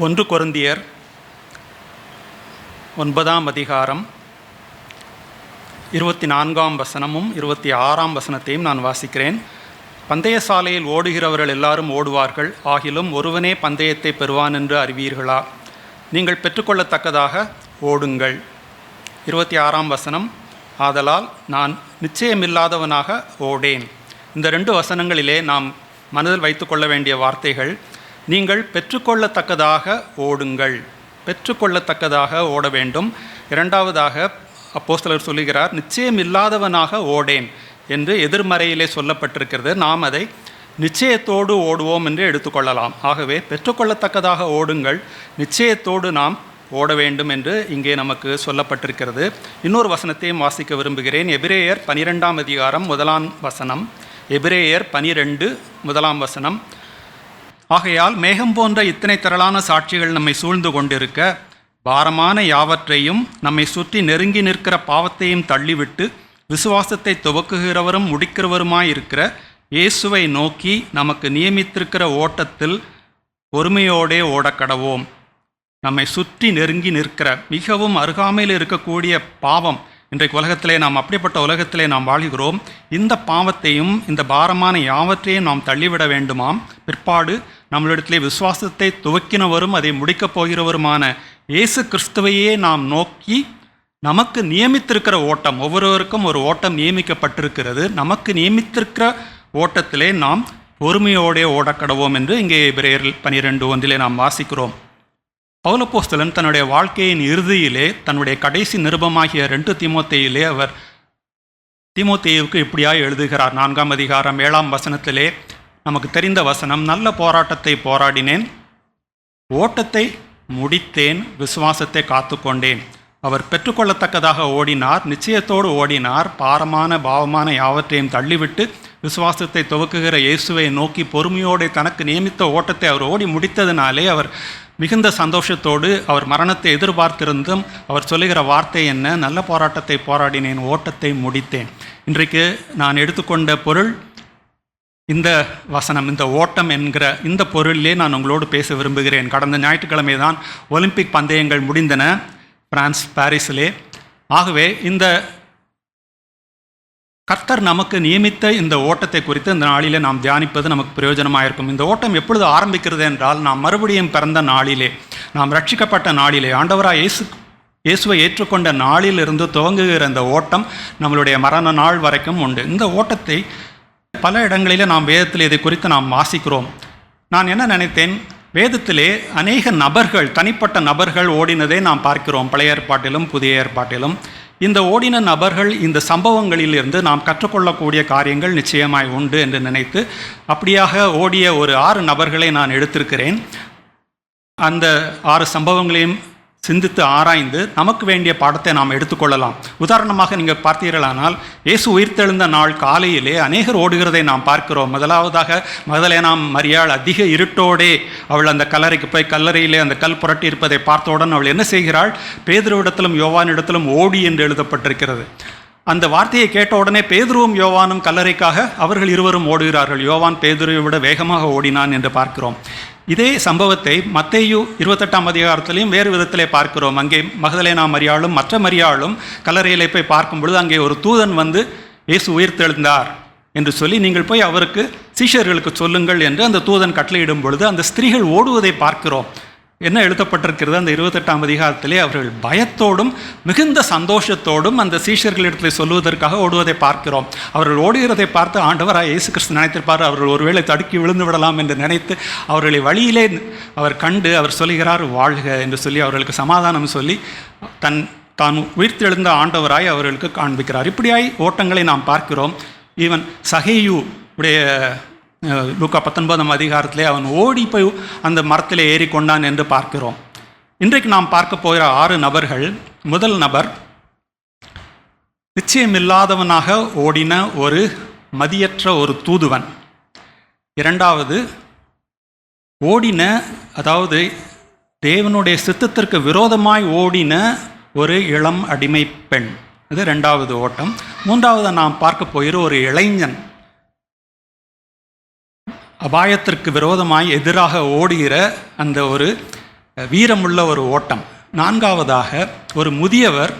1 கொரிந்தியர் 9ஆம் அதிகாரம் 24ஆம் வசனமும் 26ஆம் வசனத்தையும் நான் வாசிக்கிறேன். பந்தய சாலையில் ஓடுகிறவர்கள் எல்லாரும் ஓடுவார்கள், ஆகிலும் ஒருவனே பந்தயத்தை பெறுவான் என்று அறிவீர்களா? நீங்கள் பெற்றுக்கொள்ளத்தக்கதாக ஓடுங்கள். 26ஆம் வசனம், ஆதலால் நான் நிச்சயமில்லாதவனாக ஓடேன். இந்த 2 வசனங்களிலே நாம் மனதில் வைத்துக்கொள்ள வேண்டிய வார்த்தைகள், நீங்கள் பெற்றுக்கொள்ளத்தக்கதாக ஓடுங்கள், பெற்றுக்கொள்ளத்தக்கதாக ஓட வேண்டும். இரண்டாவதாக அப்போஸ்தலர் சொல்லுகிறார், நிச்சயமில்லாதவனாக ஓடேன் என்று எதிர்மறையிலே சொல்லப்பட்டிருக்கிறது. நாம் அதை நிச்சயத்தோடு ஓடுவோம் என்று எடுத்துக்கொள்ளலாம். ஆகவே பெற்றுக்கொள்ளத்தக்கதாக ஓடுங்கள், நிச்சயத்தோடு நாம் ஓட வேண்டும் என்று இங்கே நமக்கு சொல்லப்பட்டிருக்கிறது. இன்னொரு வசனத்தையும் வாசிக்க விரும்புகிறேன். எபிரேயர் 12ஆம் அதிகாரம் 1ஆம் வசனம். எபிரேயர் 12 1ஆம் வசனம். ஆகையால் மேகம் போன்ற இத்தனை திரளான சாட்சிகள் நம்மை சூழ்ந்து கொண்டிருக்க, பாரமான யாவற்றையும் நம்மை சுற்றி நெருங்கி நிற்கிற பாவத்தையும் தள்ளிவிட்டு விசுவாசத்தை துவக்குகிறவரும் முடிக்கிறவருமாயிருக்கிற இயேசுவை நோக்கி நமக்கு நியமித்திருக்கிற ஓட்டத்தில் பொறுமையோடே ஓடக்கடவோம். நம்மை சுற்றி நெருங்கி நிற்கிற, மிகவும் அருகாமையில் இருக்கக்கூடிய பாவம். இன்றைக்கு உலகத்திலே நாம் அப்படிப்பட்ட உலகத்திலே நாம் வாழ்கிறோம். இந்த பாவத்தையும் இந்த பாரமான யாவற்றையும் நாம் தள்ளிவிட வேண்டுமாம். பிற்பாடு நம்மளிடத்திலே விசுவாசத்தை துவக்கினவரும் அதை முடிக்கப் போகிறவருமான இயேசு கிறிஸ்துவையே நாம் நோக்கி நமக்கு நியமித்திருக்கிற ஓட்டம், ஒவ்வொருவருக்கும் ஒரு ஓட்டம் நியமிக்கப்பட்டிருக்கிறது. நமக்கு நியமித்திருக்கிற ஓட்டத்திலே நாம் பொறுமையோடே ஓடக்கடவோம் என்று இங்கே எபிரேயர் 12:1 நாம் வாசிக்கிறோம். பவுலப்போஸ்தலன் தன்னுடைய வாழ்க்கையின் இறுதியிலே, தன்னுடைய கடைசி நிருபமாகிய 2 தீமோத்தேயிலே அவர் தீமோத்தேயுவுக்கு இப்படியாய் எழுதுகிறார். 4ஆம் அதிகாரம் 7ஆம் வசனத்திலே நமக்கு தெரிந்த வசனம், நல்ல போராட்டத்தை போராடினேன், ஓட்டத்தை முடித்தேன், விசுவாசத்தை காத்து கொண்டேன். அவர் பெற்றுக்கொள்ளத்தக்கதாக ஓடினார், நிச்சயத்தோடு ஓடினார், பாரமான பாவமான யாவற்றையும் தள்ளிவிட்டு விசுவாசத்தை துவக்குகிற இயேசுவை நோக்கி பொறுமையோடு தனக்கு நியமித்த ஓட்டத்தை அவர் ஓடி முடித்ததினாலே அவர் மிகுந்த சந்தோஷத்தோடு, அவர் மரணத்தை எதிர்பார்த்திருந்தும் அவர் சொல்லுகிற வார்த்தை என்ன? நல்ல போராட்டத்தை போராடினேன், ஓட்டத்தை முடித்தேன். இன்றைக்கு நான் எடுத்துக்கொண்ட பொருள் இந்த வசனம், இந்த ஓட்டம் என்கிற இந்த பொருளிலே நான் உங்களோடு பேச விரும்புகிறேன். கடந்த ஞாயிற்றுக்கிழமை தான் ஒலிம்பிக் பந்தயங்கள் முடிந்தன பிரான்ஸ் பாரிஸிலே. ஆகவே இந்த கர்த்தர் நமக்கு நியமித்த இந்த ஓட்டத்தை குறித்து இந்த நாளிலே நாம் தியானிப்பது நமக்கு பிரயோஜனமாக இருக்கும். இந்த ஓட்டம் எப்பொழுது ஆரம்பிக்கிறது என்றால், நாம் மறுபடியும் பிறந்த நாளிலே, நாம் ரட்சிக்கப்பட்ட நாளிலே, ஆண்டவராக இயேசுவை ஏற்றுக்கொண்ட நாளிலிருந்து துவங்குகிற இந்த ஓட்டம் நம்மளுடைய மரண நாள் வரைக்கும் உண்டு. இந்த ஓட்டத்தை பல இடங்களிலே நாம் வேதத்தில் இதை குறித்து நாம் வாசிக்கிறோம். நான் என்ன நினைத்தேன், வேதத்திலே அநேக நபர்கள், தனிப்பட்ட நபர்கள் ஓடினதை நாம் பார்க்கிறோம், பழைய ஏற்பாட்டிலும் புதிய ஏற்பாட்டிலும். இந்த ஓடின நபர்கள், இந்த சம்பவங்களிலிருந்து நாம் கற்றுக்கொள்ளக்கூடிய காரியங்கள் நிச்சயமாய் உண்டு என்று நினைத்து அப்படியாக ஓடிய ஒரு 6 நபர்களை நான் எடுத்திருக்கிறேன். அந்த 6 சம்பவங்களையும் சிந்தித்து ஆராய்ந்து நமக்கு வேண்டிய பாடத்தை நாம் எடுத்துக்கொள்ளலாம். உதாரணமாக நீங்கள் பார்த்தீர்களானால், இயேசு உயிர்த்தெழுந்த நாள் காலையிலே அநேகர் ஓடுகிறதை நாம் பார்க்கிறோம். முதலாவதாக மகதலேனாம் மரியாள் அதிக இருட்டோடே அவள் அந்த கல்லறைக்கு போய் கல்லறையிலே அந்த கல் புரட்டி இருப்பதை பார்த்தவுடன் அவள் என்ன செய்கிறாள்? பேதுருவிடத்திலும் யோவானிடத்திலும் ஓடி என்று எழுதப்பட்டிருக்கிறது. அந்த வார்த்தையை கேட்ட உடனே பேதுருவும் யோவானும் கல்லறைக்காக அவர்கள் இருவரும் ஓடுகிறார்கள். யோவான் பேதுருவை விட வேகமாக ஓடினான் என்று பார்க்கிறோம். இதே சம்பவத்தை மத்தேயு 28ஆம் அதிகாரத்திலையும் வேறு விதத்திலே பார்க்கிறோம். அங்கே மகதலேனா மரியாளும் மற்ற மரியாளும் கல்லறையிலே போய் பார்க்கும் பொழுது அங்கே ஒரு தூதன் வந்து இயேசு உயிர்த்தெழுந்தார் என்று சொல்லி, நீங்கள் போய் அவருக்கு சீஷர்களுக்கு சொல்லுங்கள் என்று அந்த தூதன் கட்டளையிடும் பொழுது அந்த ஸ்திரீகள் ஓடுவதை பார்க்கிறோம். என்ன எழுதப்பட்டிருக்கிறது? அந்த 28ஆம் அதிகாரத்திலே அவர்கள் பயத்தோடும் மிகுந்த சந்தோஷத்தோடும் அந்த சீஷர்களிடத்தில் சொல்லுவதற்காக ஓடுவதை பார்க்கிறோம். அவர்கள் ஓடுகிறதை பார்த்து ஆண்டவராக இயேசு கிறிஸ்து நினைத்திருப்பார், அவர்கள் ஒருவேளை தடுக்கி விழுந்து விடலாம் என்று நினைத்து அவர்களை வழியிலே அவர் கண்டு அவர் சொல்லுகிறார், வாழ்க என்று சொல்லி அவர்களுக்கு சமாதானம் சொல்லி தான் உயிர்த்தெழுந்த ஆண்டவராய் அவர்களுக்கு காண்பிக்கிறார். இப்படியாய் ஓட்டங்களை நாம் பார்க்கிறோம். ஈவன் சகேயு உடைய லூக்கா 19ஆம் அதிகாரத்திலே அவன் ஓடி போய் அந்த மரத்திலே ஏறிக்கொண்டான் என்று பார்க்கிறோம். இன்றைக்கு நாம் பார்க்க போகிற 6 நபர்கள், முதல் நபர் நிச்சயமில்லாதவனாக ஓடின ஒரு மதியற்ற ஒரு தூதுவன். இரண்டாவது ஓடின, அதாவது தேவனுடைய சித்தத்திற்கு விரோதமாய் ஓடின ஒரு இளம் அடிமை பெண். இது 2வது ஓட்டம். மூன்றாவது நாம் பார்க்க போகிற ஒரு இளைஞன், அபாயத்திற்கு விரோதமாய் எதிராக ஓடுகிற அந்த ஒரு வீரமுள்ள ஒரு ஓட்டம். நான்காவதாக ஒரு முதியவர்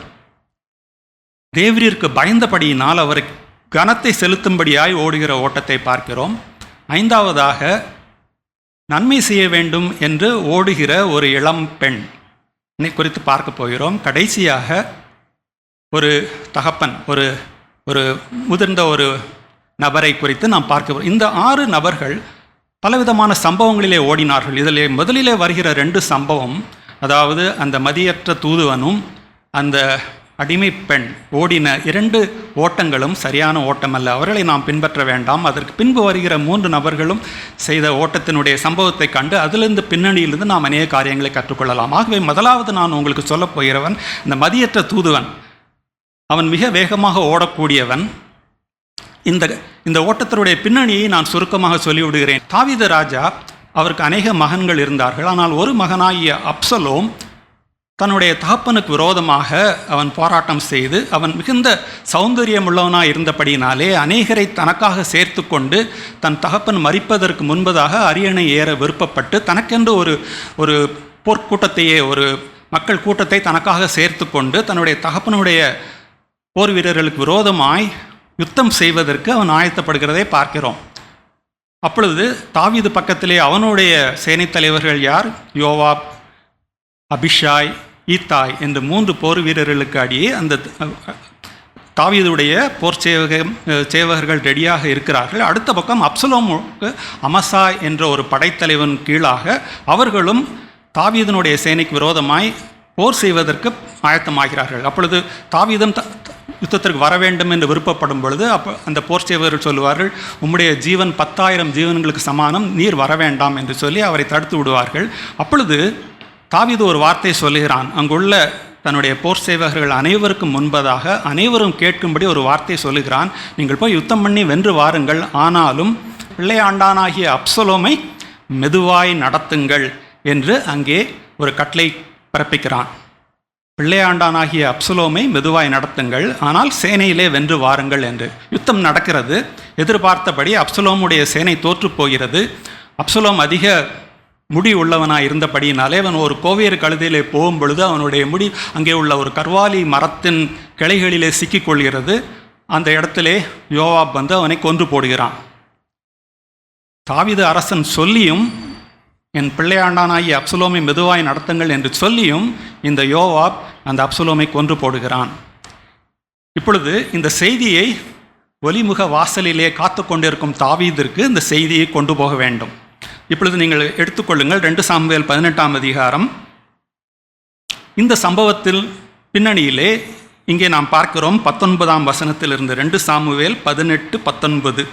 தேவரீருக்கு பயந்தபடியினால் அவரை கனத்தை செலுத்தும்படியாய் ஓடுகிற ஓட்டத்தை பார்க்கிறோம். ஐந்தாவதாக நன்மை செய்ய வேண்டும் என்று ஓடுகிற ஒரு இளம் பெண் குறித்து பார்க்க போகிறோம். கடைசியாக ஒரு தகப்பன், ஒரு முதிர்ந்த ஒரு நபரை குறித்து நாம் பார்க்க. இந்த 6 நபர்கள் பலவிதமான சம்பவங்களிலே ஓடினார்கள். இதில் முதலிலே வருகிற 2 சம்பவம், அதாவது அந்த மதியற்ற தூதுவனும் அந்த அடிமை பெண் ஓடின 2 ஓட்டங்களும் சரியான ஓட்டம் அல்ல. அவர்களை நாம் பின்பற்ற வேண்டாம். அதற்கு பின்பு வருகிற 3 நபர்களும் செய்த ஓட்டத்தினுடைய சம்பவத்தை கண்டு அதிலிருந்து பின்னணியிலிருந்து நாம் அநேக காரியங்களை கற்றுக்கொள்ளலாம். ஆகவே முதலாவது நான் உங்களுக்கு சொல்லப் போகிறவன் இந்த மதியற்ற தூதுவன். அவன் மிக வேகமாக ஓடக்கூடியவன். இந்த ஓட்டத்தினுடைய பின்னணியை நான் சுருக்கமாக சொல்லிவிடுகிறேன். தாவீது ராஜா, அவருக்கு அநேக மகன்கள் இருந்தார்கள். ஆனால் ஒரு மகனாகிய அப்சலோம் தன்னுடைய தகப்பனுக்கு விரோதமாக அவன் போராட்டம் செய்து, அவன் மிகுந்த சௌந்தரியமுள்ளவனாக இருந்தபடினாலே அநேகரை தனக்காக சேர்த்து கொண்டு தன் தகப்பன் மரிப்பதற்கு முன்பதாக அரியணை ஏற விருப்பப்பட்டு தனக்கென்று ஒரு போர்க்கூட்டத்தையே, ஒரு மக்கள் கூட்டத்தை தனக்காக சேர்த்து கொண்டு தன்னுடைய தகப்பனுடைய போர் வீரர்களுக்கு விரோதமாய் யுத்தம் செய்வதற்கு அவன் ஆயத்தப்படுகிறதை பார்க்கிறோம். அப்பொழுது தாவீது பக்கத்திலே அவனுடைய சேனை தலைவர்கள் யார்? யோவாப், அபிஷாய், ஈத்தாய் என்ற 3 போர் வீரர்களுக்கு அடியே அந்த தாவீதுடைய போர் சேவகர்கள் ரெடியாக இருக்கிறார்கள். அடுத்த பக்கம் அப்சலோமுக்கு அமசாய் என்ற ஒரு படைத்தலைவன் கீழாக அவர்களும் தாவீதனுடைய சேனைக்கு விரோதமாய் போர் செய்வதற்கு ஆயத்தமாகிறார்கள். அப்பொழுது தாவீதும் யுத்தத்திற்கு வர வேண்டும் என்று விருப்பப்படும் பொழுது அந்த போர் சேவகர்கள் சொல்லுவார்கள், உம்முடைய ஜீவன் 10,000 ஜீவன்களுக்கு சமானம், நீர் வர வேண்டாம் என்று சொல்லி அவரை தடுத்து விடுவார்கள். அப்பொழுது தாவீது ஒரு வார்த்தை சொல்லுகிறான். அங்குள்ள தன்னுடைய போர் சேவகர்கள் அனைவருக்கும் முன்பதாக அனைவரும் கேட்கும்படி ஒரு வார்த்தை சொல்லுகிறான். நீங்கள் போய் யுத்தம் பண்ணி வென்று வாருங்கள், ஆனாலும் பிள்ளையாண்டானாகிய அப்சலோமை மெதுவாய் நடத்துங்கள் என்று அங்கே ஒரு கட்டளை பிறப்பிக்கிறான். பிள்ளையாண்டானாகிய அப்சலோமை மெதுவாய் நடத்துங்கள், ஆனால் சேனையிலே வென்று வாருங்கள் என்று. யுத்தம் நடக்கிறது. எதிர்பார்த்தபடி அப்சலோமுடைய சேனை தோற்று போகிறது. அப்சலோம் அதிக முடி உள்ளவனாக இருந்தபடியினாலே அவன் ஒரு கோவேறு கழுதையிலே போகும் பொழுது அவனுடைய முடி அங்கே உள்ள ஒரு கர்வாலி மரத்தின் கிளைகளிலே சிக்கிக்கொள்கிறது. அந்த இடத்திலே யோவாப் வந்து அவனை கொன்று போடுகிறான். தாவீது அரசன் சொல்லியும், என் பிள்ளையாண்டானாகிய அப்சலோமை மெதுவாய் நடத்துங்கள் என்று சொல்லியும் இந்த யோவாப் அந்த அப்சலோமை கொன்று போடுகிறான். இப்பொழுது இந்த செய்தியை ஒலிமுக வாசலிலே காத்து கொண்டிருக்கும் தாவீதிற்கு இந்த செய்தியை கொண்டு போக வேண்டும். இப்பொழுது நீங்கள் எடுத்துக்கொள்ளுங்கள் 2 சாமுவேல் 18ஆம் அதிகாரம். இந்த சம்பவத்தில் பின்னணியிலே இங்கே நாம் பார்க்கிறோம் 19ஆம் வசனத்திலிருந்து 2 சாமுவேல் 18-19.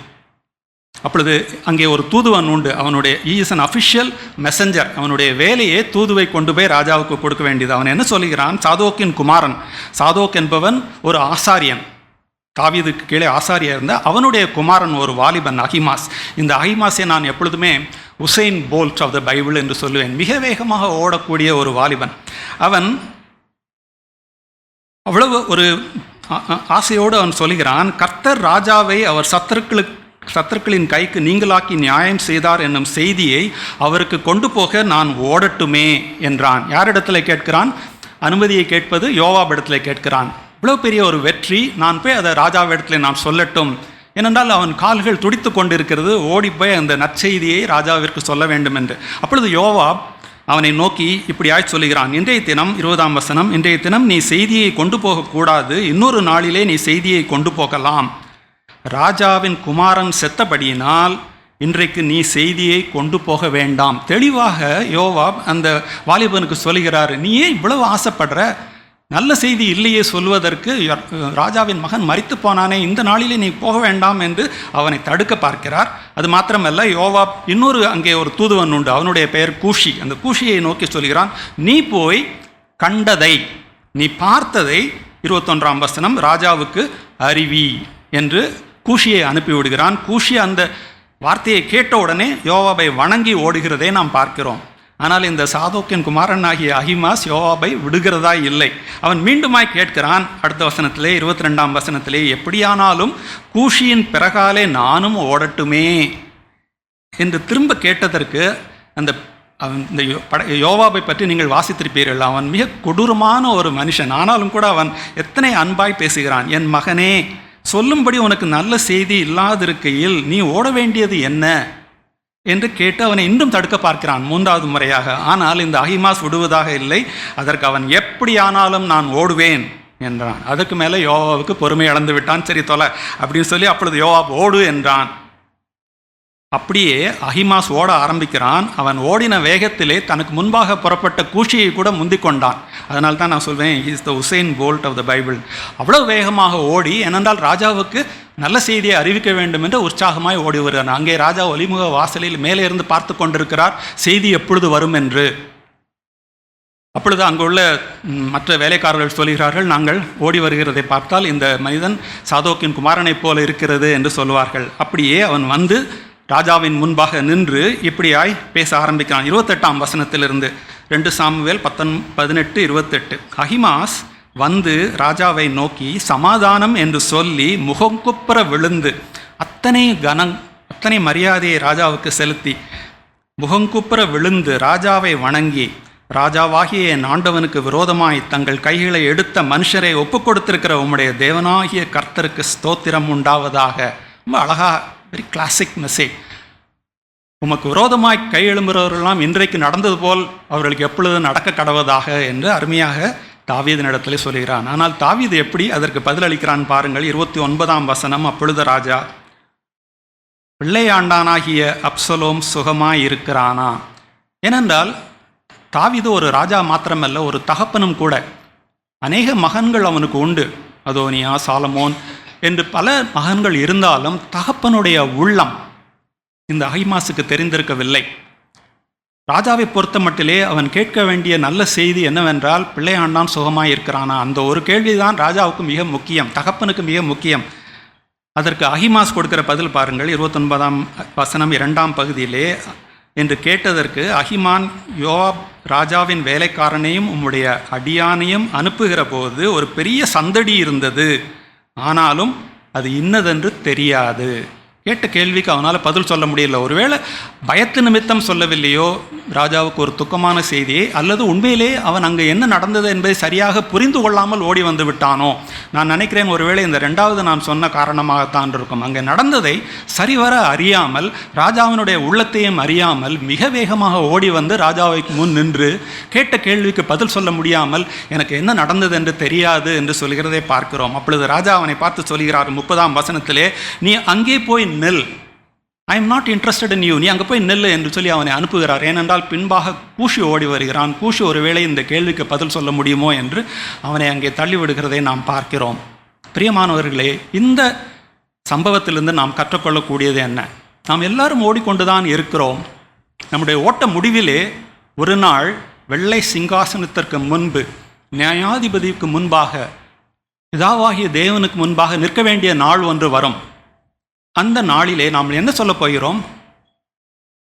அப்பொழுது அங்கே ஒரு தூதுவன் உண்டு. அவனுடைய இஸ் அன் அஃபிஷியல் மெசஞ்சர். அவனுடைய வேலையே தூதுவை கொண்டு போய் ராஜாவுக்கு கொடுக்க வேண்டியது. அவன் என்ன சொல்லுகிறான்? சாதோக்கின் குமாரன். சாதோக் என்பவன் ஒரு ஆசாரியன். தாவீதுக்கு கீழே ஆசாரியா இருந்த அவனுடைய குமாரன் ஒரு வாலிபன் அகிமாஸ். இந்த அகிமாஸை நான் எப்பொழுதுமே Usain Bolt of the Bible என்று சொல்லுவேன். மிக வேகமாக ஓடக்கூடிய ஒரு வாலிபன். அவன் அவ்வளவு ஒரு ஆசையோடு அவன் சொல்லுகிறான், கர்த்தர் ராஜாவை அவர் சத்துருக்களின் கைக்கு நீங்களாக்கி நியாயம் செய்தார் என்னும் செய்தியை அவருக்கு கொண்டு போக நான் ஓடட்டுமே என்றான். யாரிடத்துல கேட்கிறான்? அனுமதியை கேட்பது யோவாப் இடத்துல கேட்கிறான். இவ்வளோ பெரிய ஒரு வெற்றி, நான் போய் அதை ராஜாவிடத்தில் நான் சொல்லட்டும். ஏனென்றால் அவன் கால்கள் துடித்து கொண்டிருக்கிறது, ஓடி போய் அந்த நற்செய்தியை ராஜாவிற்கு சொல்ல வேண்டும் என்று. அப்பொழுது யோவாப் அவனை நோக்கி இப்படியாய் சொல்லுகிறான். இன்றைய தினம் 20ஆம் வசனம், இன்றைய தினம் நீ செய்தியை கொண்டு போகக்கூடாது, இன்னொரு நாளிலே நீ செய்தியை கொண்டு போகலாம். ராஜாவின் குமாரன் செத்தபடியினால் இன்றைக்கு நீ செய்தியை கொண்டு போக வேண்டாம். தெளிவாக யோவாப் அந்த வாலிபனுக்கு சொல்லுகிறார், நீயே இவ்வளவு ஆசைப்படுற, நல்ல செய்தி இல்லையே சொல்வதற்கு, ராஜாவின் மகன் மரித்து போனானே, இந்த நாளிலே நீ போக வேண்டாம் என்று அவனை தடுக்க பார்க்கிறார். அது மாத்திரமல்ல, யோவாப் இன்னொரு அங்கே ஒரு தூதுவன் உண்டு, அவனுடைய பெயர் கூஷி. அந்த கூஷியை நோக்கி சொல்கிறான், நீ போய் கண்டதை, நீ பார்த்ததை 21ஆம் வசனம் ராஜாவுக்கு அறிவி என்று கூஷியை அனுப்பிவிடுகிறான். கூஷி அந்த வார்த்தையை கேட்ட உடனே யோவாபை வணங்கி ஓடுகிறதை நாம் பார்க்கிறோம். ஆனால் இந்த சாதோக்கின் குமாரனாகிய அகிமாஸ் யோவாபை விடுகிறதா இல்லை. அவன் மீண்டுமாய் கேட்கிறான். அடுத்த வசனத்திலே 22ஆம் வசனத்திலே, எப்படியானாலும் கூஷியின் பிறகாலே நானும் ஓடட்டுமே என்று திரும்ப கேட்டதற்கு அந்த இந்த யோவாபை பற்றி நீங்கள் வாசித்திருப்பீர்கள். அவன் மிக கொடூரமான ஒரு மனுஷன். ஆனாலும் கூட அவன் எத்தனை அன்பாய் பேசுகிறான். என் மகனே, சொல்லும்படி உனக்கு நல்ல செய்தி இல்லாதிருக்கையில் நீ ஓட வேண்டியது என்ன என்று கேட்டு அவனை இன்னும் தடுக்க பார்க்கிறான் 3வது முறையாக. ஆனால் இந்த அகிமாஸ் விடுவதாக இல்லை. அதற்கு அவன் எப்படியானாலும் நான் ஓடுவேன் என்றான். அதுக்கு மேலே யோவாவுக்கு பொறுமை இழந்து விட்டான். சரி தொலை அப்படின்னு சொல்லி அப்பொழுது யோவாப் ஓடு என்றான். அப்படியே அகிமாஸ் ஓட ஆரம்பிக்கிறான். அவன் ஓடின வேகத்திலே தனக்கு முன்பாக புறப்பட்ட கூஷியை கூட முந்திக் கொண்டான். அதனால தான் நான் சொல்வேன், is the Usain Bolt of the Bible. அவ்வளோ வேகமாக ஓடி, ஏனென்றால் ராஜாவுக்கு நல்ல செய்தியை அறிவிக்க வேண்டும் என்று உற்சாகமாய் ஓடி வருகிறான். அங்கே ராஜா ஒலிமுக வாசலில் மேலே இருந்து பார்த்து கொண்டிருக்கிறார், செய்தி எப்பொழுது வரும் என்று. அப்பொழுது அங்குள்ள மற்ற வேலைக்காரர்கள் சொல்கிறார்கள், நாங்கள் ஓடி வருகிறதை பார்த்தால் இந்த மனிதன் சாதோக்கின் குமாரனைப் போல இருக்கிறது என்று சொல்வார்கள். அப்படியே அவன் வந்து ராஜாவின் முன்பாக நின்று இப்படியாய் பேச ஆரம்பிக்கிறான். 28ஆம் வசனத்திலிருந்து 2 சாமுவேல் 18:28. அகிமாஸ் வந்து ராஜாவை நோக்கி சமாதானம் என்று சொல்லி முகங்குப்புற விழுந்து அத்தனை மரியாதையை ராஜாவுக்கு செலுத்தி முகங்குப்புற விழுந்து ராஜாவை வணங்கி, ராஜாவாகிய என் ஆண்டவனுக்கு விரோதமாய் தங்கள் கைகளை எடுத்த மனுஷரை ஒப்பு கொடுத்திருக்கிற உம்முடைய தேவனாகிய கர்த்தருக்கு ஸ்தோத்திரம் உண்டாவதாக. ரொம்ப அழகா, வெரி கிளாசிக் மெசேஜ். உமக்கு விரோதமாய் கை எழும்புகிறவர்களெல்லாம் இன்றைக்கு நடந்தது போல் அவர்களுக்கு எப்பொழுது நடக்க கடவதாக என்று அருமையாக தாவீதினிடத்தில் சொல்கிறான். ஆனால் தாவீது எப்படி அதற்கு பதிலளிக்கிறான் பாருங்கள். 29ஆம் வசனம். அப்பொழுது ராஜா, பிள்ளையாண்டானாகிய அப்சலோம் சுகமாய் இருக்கிறானா? ஏனென்றால் தாவீது ஒரு ராஜா மாத்திரமல்ல, ஒரு தகப்பனும் கூட. அநேக மகன்கள் அவனுக்கு உண்டு. அதோனியா, சாலமோன் என்று பல மகன்கள் இருந்தாலும் தகப்பனுடைய உள்ளம் இந்த அகிமாஸுக்கு தெரிந்திருக்கவில்லை. ராஜாவை பொறுத்த மட்டிலே அவன் கேட்க வேண்டிய நல்ல செய்தி என்னவென்றால், பிள்ளையாண்டான் சுகமாய் இருக்கிறானா? அந்த ஒரு கேள்விதான் ராஜாவுக்கு மிக முக்கியம், தகப்பனுக்கு மிக முக்கியம். அதற்கு அகிமாஸ் கொடுக்கிற பதில் பாருங்கள். 29ஆம் வசனம் 2ஆம் பகுதியிலே. என்று கேட்டதற்கு அகிமான், யோவாப் ராஜாவின் வேலைக்காரனையும் உம்முடைய அடியானையும் அனுப்புகிற போது ஒரு பெரிய சந்தடி இருந்தது, ஆனாலும் அது இன்னதென்று தெரியாது. கேட்ட கேள்விக்கு அவனால் பதில் சொல்ல முடியல. ஒருவேளை பயத்து நிமித்தம் சொல்லவில்லையோ ராஜாவுக்கு ஒரு துக்கமான செய்தியை, அல்லது உண்மையிலே அவன் அங்கே என்ன நடந்தது என்பதை சரியாக புரிந்து கொள்ளாமல் ஓடி வந்து விட்டானோ. நான் நினைக்கிறேன் ஒருவேளை இந்த 2வது நான் சொன்ன காரணமாகத்தான் இருக்கும். அங்கே நடந்ததை சரிவர அறியாமல், ராஜாவினுடைய உள்ளத்தையும் அறியாமல் மிக வேகமாக ஓடி வந்து ராஜாவுக்கு முன் நின்று கேட்ட கேள்விக்கு பதில் சொல்ல முடியாமல் எனக்கு என்ன நடந்தது என்று தெரியாது என்று சொல்கிறதை பார்க்கிறோம். அப்பொழுது ராஜா அவனை பார்த்து சொல்கிறார் 30ஆம் வசனத்திலே, நீ அங்கே போய் நெல், I am not interested in you, நீ அங்கே போய் நெல் என்று சொல்லி அவனை அனுப்புகிறார். ஏனென்றால் பின்பாக கூஷி ஓடி வருகிறான். கூஷி ஒருவேளை இந்த கேள்விக்கு பதில் சொல்ல முடியுமோ என்று அவனை அங்கே தள்ளிவிடுகிறதை நாம் பார்க்கிறோம். பிரியமானவர்களே, இந்த சம்பவத்திலிருந்து நாம் கற்றுக்கொள்ளக்கூடியது என்ன? நாம் எல்லாரும் ஓடிக்கொண்டுதான் இருக்கிறோம். நம்முடைய ஓட்ட முடிவிலே ஒரு நாள் வெள்ளை சிங்காசனத்திற்கு முன்பு, நியாயாதிபதிக்கு முன்பாக, பிதாவாகிய தேவனுக்கு முன்பாக நிற்க வேண்டிய நாள் ஒன்று வரும். அந்த நாளிலே நாம் என்ன சொல்ல போகிறோம்?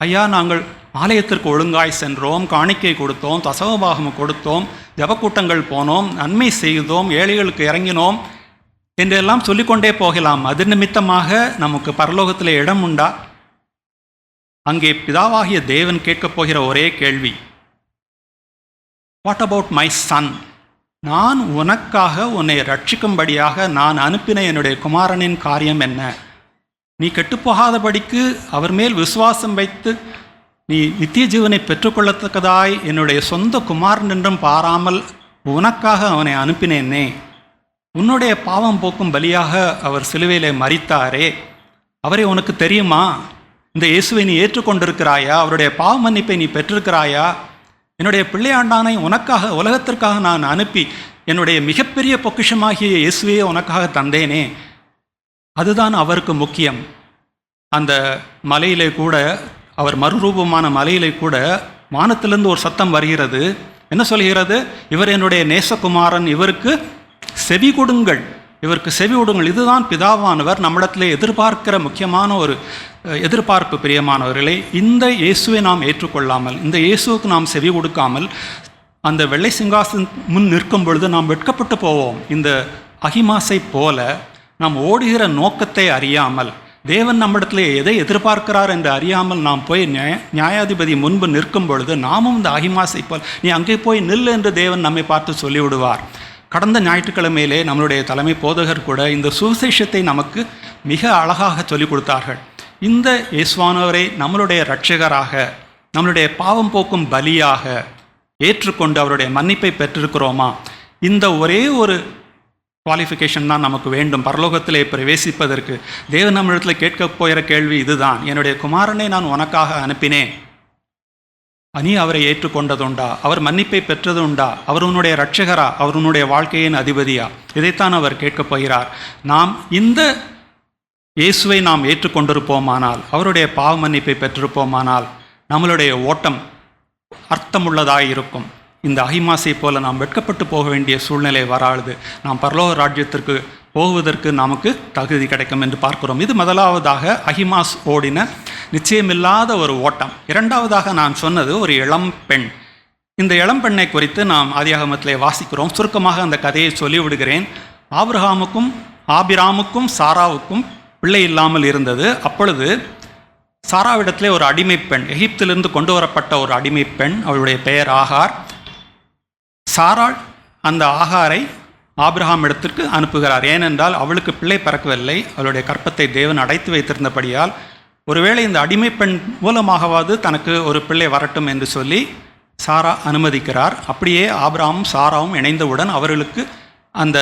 ஐயா, நாங்கள் ஆலயத்திற்கு ஒழுங்காய் சென்றோம், காணிக்கை கொடுத்தோம், தசமபாகம் கொடுத்தோம், ஜபக்கூட்டங்கள் போனோம், நன்மை செய்தோம், ஏழைகளுக்கு இறங்கினோம் என்றெல்லாம் சொல்லிக்கொண்டே போகலாம். அது நிமித்தமாக நமக்கு பரலோகத்தில் இடம் உண்டா? அங்கே பிதாவாகிய தேவன் கேட்கப் போகிற ஒரே கேள்வி, வாட் அபவுட் மை சன்? நான் உனக்காக உன்னை ரட்சிக்கும்படியாக நான் அனுப்பின என்னுடைய குமாரனின் காரியம் என்ன? நீ கெட்டுப்போகாதபடிக்கு அவர் மேல் விசுவாசம் வைத்து நீ நித்திய ஜீவனை பெற்றுக்கொள்ளத்தக்கதாய் என்னுடைய சொந்த குமாரன் என்றும் பாராமல் உனக்காக அவனை அனுப்பினேனே. உன்னுடைய பாவம் போக்கும் பலியாக அவர் சிலுவையிலே மரித்தாரே, அவரை உனக்கு தெரியுமா? இந்த இயேசுவை நீ ஏற்றுக்கொண்டிருக்கிறாயா? அவருடைய பாவ மன்னிப்பை நீ பெற்றிருக்கிறாயா? என்னுடைய பிள்ளையாண்டானை உனக்காக, உலகத்திற்காக நான் அனுப்பி என்னுடைய மிகப்பெரிய பொக்கிஷமாகிய இயேசுவையே உனக்காக தந்தேனே. அதுதான் அவருக்கு முக்கியம். அந்த மலையிலே கூட, அவர் மறுரூபமான மலையிலே கூட வானத்திலிருந்து ஒரு சத்தம் வருகிறது. என்ன சொல்கிறது? இவர் என்னுடைய நேசகுமாரன், இவருக்கு செவி கொடுங்கள், இவருக்கு செவி கொடுங்கள். இதுதான் பிதாவானவர் நம்மிடத்தில் எதிர்பார்க்கிற முக்கியமான ஒரு எதிர்பார்ப்பு. பிரியமானவர்களே, இந்த இயேசுவை நாம் ஏற்றுக்கொள்ளாமல், இந்த இயேசுவுக்கு நாம் செவி கொடுக்காமல் அந்த வெள்ளை சிங்காசன் முன் நிற்கும் பொழுது நாம் வெட்கப்பட்டு போவோம். இந்த அகிமாசை போல நாம் ஓடுகிற நோக்கத்தை அறியாமல், தேவன் நம்மிடத்தில் எதை எதிர்பார்க்கிறார் என்று அறியாமல் நாம் போய் நியாயாதிபதி முன்பு நிற்கும் பொழுது நாமும் இந்த அகிமாசை போல் நீ அங்கே போய் நில் என்று தேவன் நம்மை பார்த்து சொல்லிவிடுவார். கடந்த ஞாயிற்றுக்கிழமையிலே நம்மளுடைய தலைமை போதகர் கூட இந்த சுவிசேஷத்தை நமக்கு மிக அழகாக சொல்லிக் கொடுத்தார்கள். இந்த இயேசுவானவரை நம்மளுடைய இரட்சகராக, நம்மளுடைய பாவம் போக்கும் பலியாக ஏற்றுக்கொண்டு அவருடைய மன்னிப்பை பெற்றிருக்கிறோமா? இந்த ஒரே ஒரு குவாலிஃபிகேஷன் தான் நமக்கு வேண்டும் பரலோகத்திலே பிரவேசிப்பதற்கு. தேவன் நம்மிடத்தில் கேட்க போகிற கேள்வி இதுதான், என்னுடைய குமாரனை நான் உனக்காக அனுப்பினேன், நீ அவரை ஏற்றுக்கொண்டதுண்டா? அவர் மன்னிப்பை பெற்றதுண்டா? அவர் உன்னுடைய இரட்சகரா? அவர் உன்னுடைய வாழ்க்கையின் அதிபதியா? இதைத்தான் அவர் கேட்கப் போகிறார். நாம் இந்த இயேசுவை நாம் ஏற்றுக்கொண்டிருப்போமானால், அவருடைய பாவ மன்னிப்பை பெற்றிருப்போமானால் நம்மளுடைய ஓட்டம் அர்த்தமுள்ளதாக இருக்கும். இந்த அகிமாசை போல நாம் வெட்கப்பட்டு போக வேண்டிய சூழ்நிலை வராது. நாம் பரலோக ராஜ்யத்திற்கு போவதற்கு நமக்கு தகுதி கிடைக்கும் என்று பார்க்கிறோம். இது முதலாவதாக அகிமாஸ் ஓடின நிச்சயமில்லாத ஒரு ஓட்டம். இரண்டாவதாக நான் சொன்னது ஒரு இளம் பெண். இந்த இளம் பெண்ணை குறித்து நாம் ஆதியாகமத்திலே வாசிக்கிறோம். சுருக்கமாக அந்த கதையை சொல்லிவிடுகிறேன். ஆபிராமுக்கும் சாராவுக்கும் பிள்ளை இல்லாமல் இருந்தது. அப்பொழுது சாராவிடத்திலே ஒரு அடிமை பெண், எகிப்திலிருந்து கொண்டு வரப்பட்ட ஒரு அடிமை பெண், அவளுடைய பெயர் ஆகார். சாராள் அந்த ஆகாரை ஆபிரகாம் இடத்திற்கு அனுப்புகிறார். ஏனென்றால் அவளுக்கு பிள்ளை பிறக்கவில்லை, அவளுடைய கற்பத்தை தேவன் அடைத்து வைத்திருந்தபடியால் ஒருவேளை இந்த அடிமை பெண் மூலமாகவாது தனக்கு ஒரு பிள்ளை வரட்டும் என்று சொல்லி சாரா அனுமதிக்கிறார். அப்படியே ஆபிரகாமும் சாராவும் இணைந்தவுடன் அவர்களுக்கு அந்த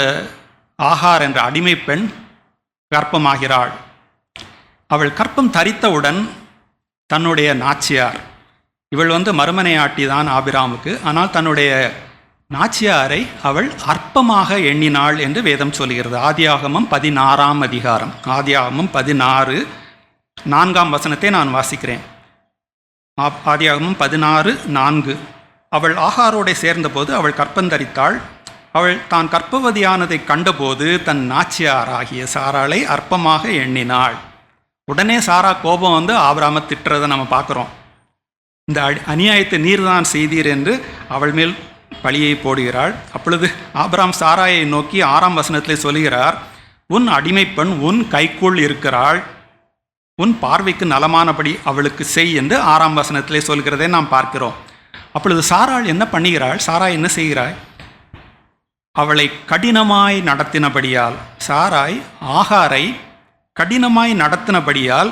ஆகார் என்ற அடிமை பெண் கர்ப்பமாகிறாள். அவள் கர்ப்பம் தரித்தவுடன் தன்னுடைய நாச்சியார், இவள் மறுமனையாட்டி தான் ஆபிராமுக்கு, ஆனால் தன்னுடைய நாச்சியாரை அவள் அற்பமாக எண்ணினாள் என்று வேதம் சொல்கிறது. ஆதியாகமம் 16ஆம் அதிகாரம், ஆதியாகமம் 16 4ஆம் வசனத்தை நான் வாசிக்கிறேன். ஆதியாகமம் 16:4. அவள் ஆகாரோடு சேர்ந்தபோது அவள் கற்பந்தரித்தாள். அவள் தான் கர்ப்பவதியானதை கண்டபோது தன் நாச்சியாராகிய சாராளை அற்பமாக எண்ணினாள். உடனே சாரா கோபம் ஆபிராமை திட்டுறதை நம்ம பார்க்குறோம். இந்த அநியாயத்தை நீர்தான் செய்தீர் என்று அவள் மேல் பழியை போடுகிறாள். அப்பொழுது ஆபிராம் சாராயை நோக்கி 6ஆம் வசனத்திலே சொல்கிறார், உன் அடிமை பெண் உன் கைக்குள் இருக்கிறாள், உன் பார்வைக்கு நலமானபடி அவளுக்கு செய் என்று 6ஆம் வசனத்திலே சொல்கிறதை நாம் பார்க்கிறோம். அப்பொழுது சாராள் என்ன பண்ணுகிறாள்? சாரா என்ன செய்கிறாள்? அவளை கடினமாய் நடத்தினபடியால், சாராய் ஆகாரை கடினமாய் நடத்தினபடியால்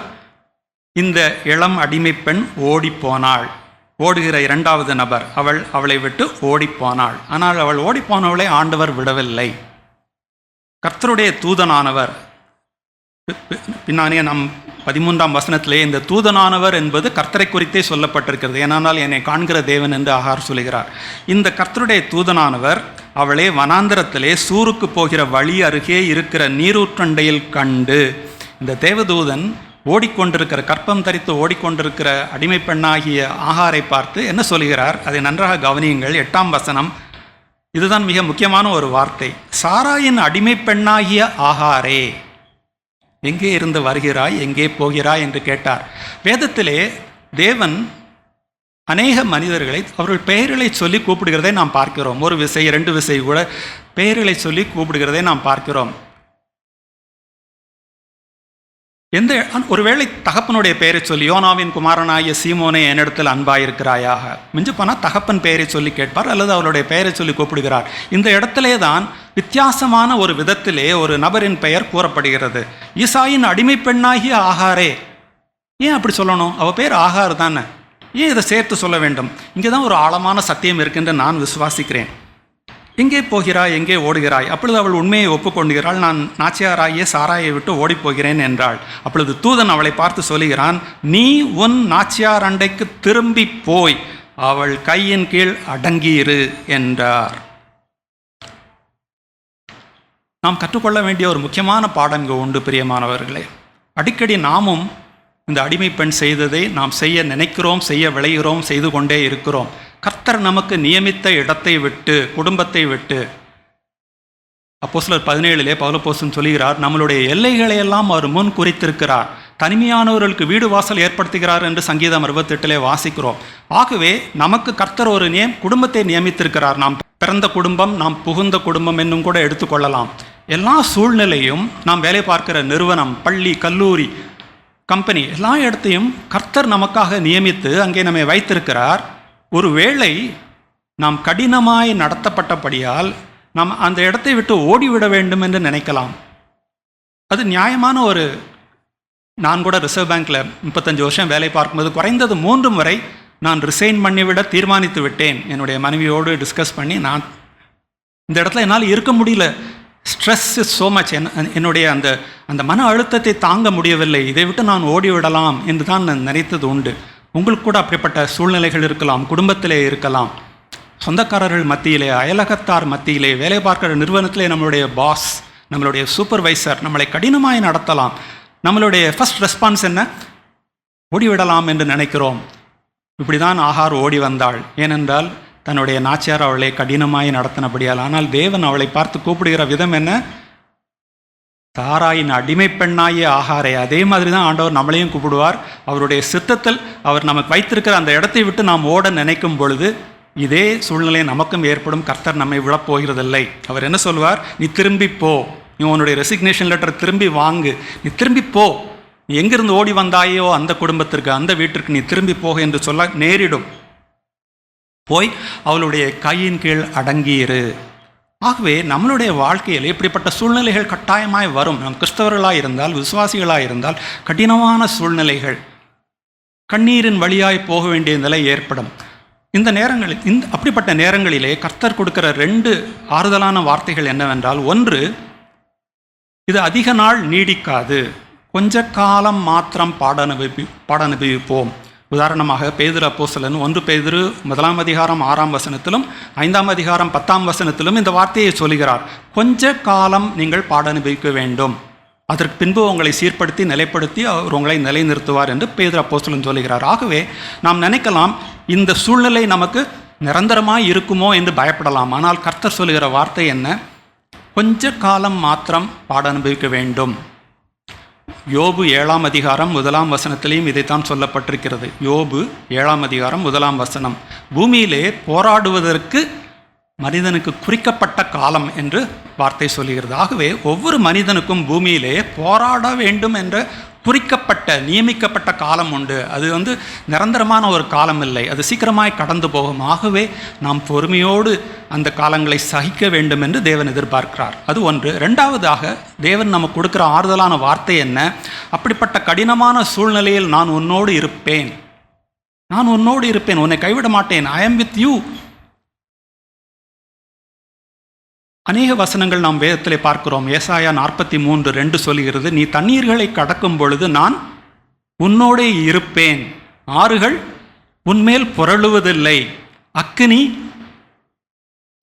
இந்த இளம் அடிமை பெண் ஓடிப்போனாள். ஓடுகிற இரண்டாவது நபர் அவளை விட்டு ஓடிப்போனாள். ஆனால் அவள் ஓடிப்போனவளை ஆண்டவர் விடவில்லை. கர்த்தருடைய தூதனானவர், பின்னானே நம் 13ஆம் வசனத்திலே இந்த தூதனானவர் என்பது கர்த்தரை குறித்தே சொல்லப்பட்டிருக்கிறது. ஏனால் என்னை காண்கிற தேவன் என்று ஆகார் சொல்கிறார். இந்த கர்த்தருடைய தூதனானவர் அவளை வனாந்தரத்திலே சூருக்கு போகிற வழி அருகே இருக்கிற நீரூற்றண்டையில் கண்டு, இந்த தேவதூதன் ஓடிக்கொண்டிருக்கிற, கற்பம் தரித்து ஓடிக்கொண்டிருக்கிற அடிமை பெண்ணாகிய ஆகாரை பார்த்து என்ன சொல்கிறார்? அதை நன்றாக கவனியுங்கள். 8ஆம் வசனம், இதுதான் மிக முக்கியமான ஒரு வார்த்தை. சாராயின் அடிமை பெண்ணாகிய ஆகாரே, எங்கே இருந்து வருகிறாய், எங்கே போகிறாய் என்று கேட்டார். வேதத்திலே தேவன் அநேக மனிதர்களை அவர்கள் பெயர்களை சொல்லி கூப்பிடுகிறதை நாம் பார்க்கிறோம். ஒரு விசை 2 விசை கூட பெயர்களை சொல்லி கூப்பிடுகிறதை நாம் பார்க்கிறோம். ஒருவேளை தகப்பனுடைய பெயரை சொல்லி, யோனாவின் குமாரனாகிய சீமோனே என்னிடத்தில் அன்பாயிருக்கிறாயாக, மிஞ்சு போனால் தகப்பன் பெயரை சொல்லி கேட்பார், அல்லது அவருடைய பெயரை சொல்லி கூப்பிடுகிறார். இந்த இடத்திலே தான் வித்தியாசமான ஒரு விதத்திலே ஒரு நபரின் பெயர் கூறப்படுகிறது. ஈசாயின் அடிமை பெண்ணாகிய ஆகாரே. ஏன் அப்படி சொல்லணும்? அவள் பேர் ஆகார் தானே, ஏன் இதை சேர்த்து சொல்ல வேண்டும்? இங்கே தான் ஒரு ஆழமான சத்தியம் இருக்குன்னு நான் விசுவாசிக்கிறேன். எங்கே போகிறாய், எங்கே ஓடுகிறாய்? அப்பொழுது அவள் உண்மையை ஒப்புக்கொண்டுகிறாள். நான் நாச்சியாராகிய சாராயை விட்டு ஓடிப்போகிறேன் என்றாள். அப்பொழுது தூதன் அவளை பார்த்து சொல்லுகிறான், நீ உன் நாச்சியார் அண்டைக்கு திரும்பி போய் அவள் கையின் கீழ் அடங்கியிரு என்றார். நாம் கற்றுக்கொள்ள வேண்டிய ஒரு முக்கியமான பாடம் இங்கே உண்டு பிரியமானவர்களே. அடிக்கடி நாமும் இந்த அடிமை பெண் செய்ததை நாம் செய்ய நினைக்கிறோம், செய்ய விளைகிறோம், செய்து கொண்டே இருக்கிறோம். கர்த்தர் நமக்கு நியமித்த இடத்தை விட்டு, குடும்பத்தை விட்டு, அப்போஸ்தலர் 17 பவுலப்போஸ்தலன் சொல்கிறார், நம்மளுடைய எல்லைகளை எல்லாம் அவர் முன் குறித்திருக்கிறார், தனிமையானவர்களுக்கு வீடு வாசல் ஏற்படுத்துகிறார் என்று சங்கீதம் 68 வாசிக்கிறோம். ஆகவே நமக்கு கர்த்தர் ஒரு குடும்பத்தை நியமித்திருக்கிறார். நாம் பிறந்த குடும்பம், நாம் புகுந்த குடும்பம் என்னும் கூட எடுத்துக்கொள்ளலாம். எல்லா சூழ்நிலையும், நாம் வேலை பார்க்கிற நிறுவனம், பள்ளி, கல்லூரி, கம்பெனி, எல்லா இடத்தையும் கர்த்தர் நமக்காக நியமித்து அங்கே நம்மை வைத்திருக்கிறார். ஒருவேளை நாம் கடினமாய் நடத்தப்பட்டபடியால் நாம் அந்த இடத்தை விட்டு ஓடிவிட வேண்டும் என்று நினைக்கலாம். அது நியாயமான நான் கூட ரிசர்வ் பேங்க்கில் 35 வருஷம் வேலை பார்க்கும்போது குறைந்தது 3 முறை நான் ரிசைன் பண்ணிவிட தீர்மானித்து விட்டேன். என்னுடைய மனைவியோடு டிஸ்கஸ் பண்ணி, நான் இந்த இடத்துல என்னால் இருக்க முடியல, ஸ்ட்ரெஸ் இஸ் ஸோ மச், என்னுடைய அந்த மன அழுத்தத்தை தாங்க முடியவில்லை, இதை விட்டு நான் ஓடிவிடலாம் என்று தான் நான் நினைத்தது உண்டு. உங்களுக்கு கூட அப்படிப்பட்ட சூழ்நிலைகள் இருக்கலாம், குடும்பத்திலே இருக்கலாம், சொந்தக்காரர்கள் மத்தியிலே, அயலகத்தார் மத்தியிலே, வேலை பார்க்கிற நிறுவனத்திலே நம்மளுடைய பாஸ், நம்மளுடைய சூப்பர்வைசர் நம்மளை கடினமாய் நடத்தலாம். நம்மளுடைய ஃபர்ஸ்ட் ரெஸ்பான்ஸ் என்ன? ஓடிவிடலாம் என்று நினைக்கிறோம். இப்படி தான் ஆகார் ஓடி வந்தாள். ஏனென்றால் தன்னுடைய நாச்சியார் அவளை கடினமாய் நடத்தினபடியால். ஆனால் தேவன் அவளை பார்த்து கூப்பிடுகிற விதம் என்ன? சாராயின் அடிமை பெண்ணாகிய ஆகாரை. அதே மாதிரி தான் ஆண்டவர் நம்மளையும் கூப்பிடுவார். அவருடைய சித்தத்தில் அவர் நமக்கு வைத்திருக்கிற அந்த இடத்தை விட்டு நாம் ஓட நினைக்கும் பொழுது இதே சூழ்நிலை நமக்கும் ஏற்படும். கர்த்தர் நம்மை விழப்போகிறதில்லை. அவர் என்ன சொல்வார்? நீ திரும்பி போ, நீ உன்னுடைய ரெசிக்னேஷன் லெட்டர் திரும்பி வாங்கு, நீ திரும்பி போ, நீ எங்கிருந்து ஓடி வந்தாயோ அந்த குடும்பத்திற்கு, அந்த வீட்டிற்கு நீ திரும்பி போக என்று சொல்ல நேரிடும். போய் அவளுடைய கையின் கீழ் அடங்கியிரு. ஆகவே நம்மளுடைய வாழ்க்கையில் இப்படிப்பட்ட சூழ்நிலைகள் கட்டாயமாய் வரும். நம் கிறிஸ்தவர்களாக இருந்தால், விசுவாசிகளாக இருந்தால் கடினமான சூழ்நிலைகள், கண்ணீரின் வழியாய் போக வேண்டிய நிலை ஏற்படும். இந்த நேரங்களில் அப்படிப்பட்ட நேரங்களிலே கர்த்தர் கொடுக்கிற 2 ஆறுதலான வார்த்தைகள் என்னவென்றால், ஒன்று, இது அதிக நாள் நீடிக்காது, கொஞ்ச காலம் மாத்திரம் பாடனுபவிப்போம். உதாரணமாக பேதுரு அப்போஸ்தலன் 1 பேதுரு 1 அதிகாரம் 6 வசனத்திலும் 5 அதிகாரம் 10 வசனத்திலும் இந்த வார்த்தையை சொல்கிறார். கொஞ்ச காலம் நீங்கள் பாடனுபவிக்க வேண்டும், அதற்கு பின்பு உங்களை சீர்படுத்தி நிலைப்படுத்தி அவர் உங்களை நிலைநிறுத்துவார் என்று பேதுரு அப்போஸ்தலன் சொல்கிறார். ஆகவே நாம் நினைக்கலாம் இந்த சூழ்நிலை நமக்கு நிரந்தரமாய் இருக்குமோ என்று பயப்படலாம். ஆனால் கர்த்தர் சொல்லுகிற வார்த்தை என்ன? கொஞ்ச காலம் மாத்திரம் பாடனுபவிக்க வேண்டும். யோபு 7 அதிகாரம் 1 வசனத்திலையும் இதைத்தான் சொல்லப்பட்டிருக்கிறது. யோபு 7 அதிகாரம் 1 வசனம், பூமியிலே போராடுவதற்கு மனிதனுக்கு குறிக்கப்பட்ட காலம் என்று வார்த்தை சொல்லுகிறது. ஆகவே ஒவ்வொரு மனிதனுக்கும் பூமியிலே போராட வேண்டும் என்ற குறிக்கப்பட்ட நியமிக்கப்பட்ட காலம் உண்டு. அது நிரந்தரமான ஒரு காலம் இல்லை, அது சீக்கிரமாய் கடந்து போகும். ஆகவே நாம் பொறுமையோடு அந்த காலங்களை சகிக்க வேண்டும் என்று தேவன் எதிர்பார்க்கிறார். அது ஒன்று. 2வதாக தேவன் நமக்கு கொடுக்குற ஆறுதலான வார்த்தை என்ன? அப்படிப்பட்ட கடினமான சூழ்நிலையில் நான் உன்னோடு இருப்பேன், நான் உன்னோடு இருப்பேன், உன்னை கைவிட மாட்டேன், ஐ ஆம் வித் யூ. அநேக வசனங்கள் நாம் வேதத்திலே பார்க்கிறோம். ஏசாயா 43:2 சொல்கிறது, நீ தண்ணீர்களை கடக்கும் பொழுது நான் உன்னோடே இருப்பேன், ஆறுகள் உன்மேல் புரளுவதில்லை, அக்கினி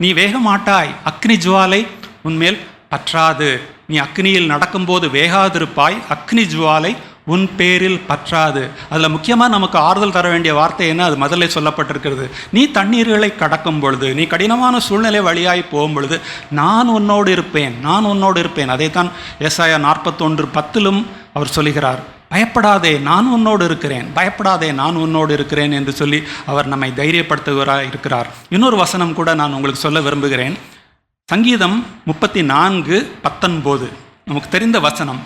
நீ வேக மாட்டாய், அக்னி ஜுவாலை உன்மேல் பற்றாது. நீ அக்னியில் நடக்கும்போது வேகாதிருப்பாய், அக்னி ஜுவாலை உன் பேரில் பற்றாது. அதில் முக்கியமாக நமக்கு ஆறுதல் தர வேண்டிய வார்த்தை என்ன? அது முதல்ல சொல்லப்பட்டிருக்கிறது. நீ தண்ணீர்களை கடக்கும் பொழுது, நீ கடினமான சூழ்நிலை வழியாய் போகும் பொழுது நான் உன்னோடு இருப்பேன், நான் உன்னோடு இருப்பேன். அதைத்தான் ஏசாயா 41:10 அவர் சொல்லுகிறார். பயப்படாதே, நான் உன்னோடு இருக்கிறேன், பயப்படாதே, நான் உன்னோடு இருக்கிறேன் என்று சொல்லி அவர் நம்மை தைரியப்படுத்துகிறார் இருக்கிறார். இன்னொரு வசனம் கூட நான் உங்களுக்கு சொல்ல விரும்புகிறேன். சங்கீதம் 34:19 நமக்கு தெரிந்த வசனம்.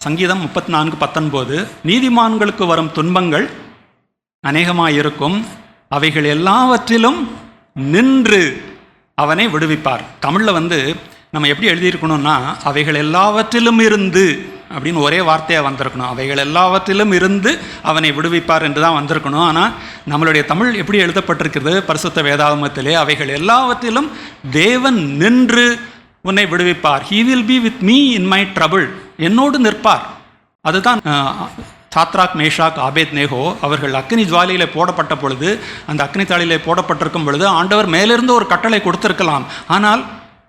சங்கீதம் 34:19, நீதிமான்களுக்கு வரும் துன்பங்கள் அநேகமாயிருக்கும், அவைகள் எல்லாவற்றிலும் நின்று அவனை விடுவிப்பார். தமிழில் நம்ம எப்படி எழுதியிருக்கணும்னா, அவைகள் எல்லாவற்றிலும் இருந்து அப்படின்னு ஒரே வார்த்தையாக வந்திருக்கணும். அவைகள் எல்லாவற்றிலும் இருந்து அவனை விடுவிப்பார் என்று தான் வந்திருக்கணும். ஆனால் நம்மளுடைய தமிழ் எப்படி எழுதப்பட்டிருக்கிறது பரிசுத்த வேதாகமத்திலே, அவைகள் எல்லாவற்றிலும் தேவன் நின்று உன்னை விடுவிப்பார். He will be with me in my trouble, என்னோடு நிற்பார். அதுதான் சாத்ராக், மேஷாக், ஆபேத்நேகோ அவர்கள் அக்னி ஜுவாலையிலே போடப்பட்ட பொழுது, அந்த அக்னி தாளிலே போடப்பட்டிருக்கும் பொழுது ஆண்டவர் மேலிருந்து ஒரு கட்டளை கொடுத்திருக்கலாம். ஆனால்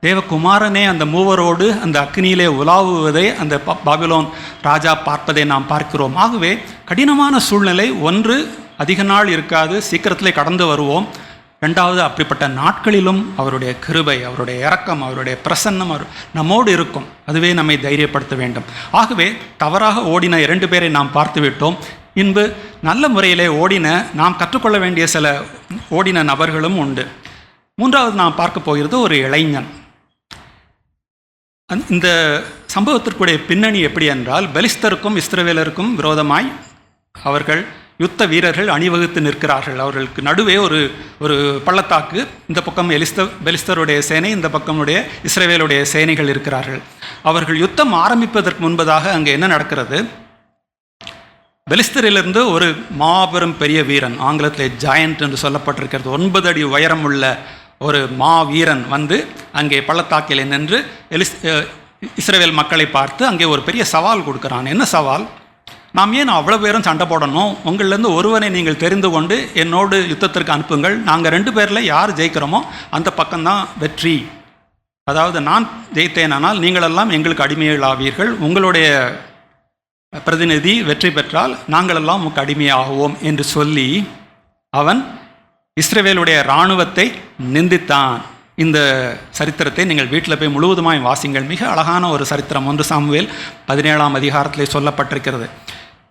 தேவகுமாரனே அந்த மூவரோடு அந்த அக்னியிலே உலாவுவதை அந்த பாபிலோன் ராஜா பார்ப்பதை நாம் பார்க்கிறோம். ஆகவே கடினமான சூழ்நிலை ஒன்று, அதிக நாள் இருக்காது, சீக்கிரத்திலே கடந்து வருவோம். 2வது, அப்படிப்பட்ட நாட்களிலும் அவருடைய கிருபை, அவருடைய இரக்கம், அவருடைய பிரசன்னம் நம்மோடு இருக்கும். அதுவே நம்மை தைரியப்படுத்த வேண்டும். ஆகவே தவறாக ஓடின 2 பேரை நாம் பார்த்து விட்டோம். இன்பு நல்ல முறையிலே ஓடின, நாம் கற்றுக்கொள்ள வேண்டிய சில ஓடின நபர்களும் உண்டு. 3வது நாம் பார்க்க போகிறது ஒரு இளைஞன். இந்த சம்பவத்திற்குடைய பின்னணி எப்படி என்றால், பெலிஸ்தருக்கும் இஸ்ரவேலருக்கும் விரோதமாய் அவர்கள் யுத்த வீரர்கள் அணிவகுத்து நிற்கிறார்கள். அவர்களுக்கு நடுவே ஒரு பள்ளத்தாக்கு. இந்த பக்கம் பெலிஸ்தருடைய சேனை, இந்த பக்கமுடைய இஸ்ரவேலுடைய சேனைகள் இருக்கிறார்கள். அவர்கள் யுத்தம் ஆரம்பிப்பதற்கு முன்பதாக அங்கே என்ன நடக்கிறது? பெலிஸ்தரிலிருந்து ஒரு மாபெரும் பெரிய வீரன், ஆங்கிலத்தில் ஜாயண்ட் என்று சொல்லப்பட்டிருக்கிறது, 9 அடி உயரம் உள்ள ஒரு வீரன் வந்து அங்கே பள்ளத்தாக்கில் நின்று இஸ்ரவேல் மக்களை பார்த்து அங்கே ஒரு பெரிய சவால் கொடுக்குறான். என்ன சவால்? நாம் ஏன் அவ்வளோ பேரும் சண்டை போடணும்? உங்களிலேருந்து ஒருவனை நீங்கள் தெரிந்து கொண்டு என்னோடு யுத்தத்திற்கு அனுப்புங்கள். நாங்கள் 2 பேரில் யார் ஜெயிக்கிறோமோ அந்த பக்கம்தான் வெற்றி. அதாவது நான் ஜெயித்தேனானால் நீங்களெல்லாம் எங்களுக்கு அடிமைகளாவீர்கள், உங்களுடைய பிரதிநிதி வெற்றி பெற்றால் நாங்களெல்லாம் உமக்கு அடிமையாகுவோம் என்று சொல்லி அவன் இஸ்ரவேலுடைய இராணுவத்தை நிந்தித்தான். இந்த சரித்திரத்தை நீங்கள் வீட்டில் போய் முழுவதுமாய் வாசிங்கள். மிக அழகான ஒரு சரித்திரம். 1 சாமுவேல் 17ஆம் அதிகாரத்திலே சொல்லப்பட்டிருக்கிறது.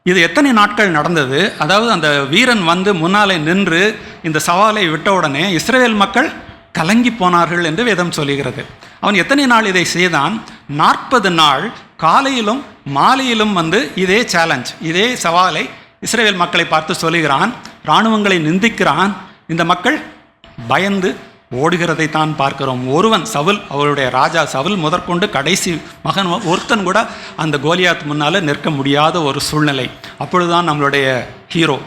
இது எத்தனை நாட்கள் நடந்தது? அதாவது அந்த வீரன் வந்து முன்னாலே நின்று இந்த சவாலை விட்ட உடனே இஸ்ரவேல் மக்கள் கலங்கி போனார்கள் என்று வேதம் சொல்லுகிறது. அவன் எத்தனை நாள் இதை செய்தான்? 40 நாள் காலையிலும் மாலையிலும் வந்து இதே சேலஞ்ச், இதே சவாலை இஸ்ரவேல் மக்களை பார்த்து சொல்லுகிறான். இராணுவங்களை நிந்திக்கிறான். இந்த மக்கள் பயந்து ஓடுகிறதை தான் பார்க்கிறோம். ஒருவன் சவுல், அவருடைய ராஜா சவுல் முதற்கொண்டு கடைசி மகன் ஒருத்தன் கூட அந்த கோலியாத் முன்னால் நிற்க முடியாத ஒரு சூழ்நிலை. அப்பொழுதுதான் நம்மளுடைய ஹீரோ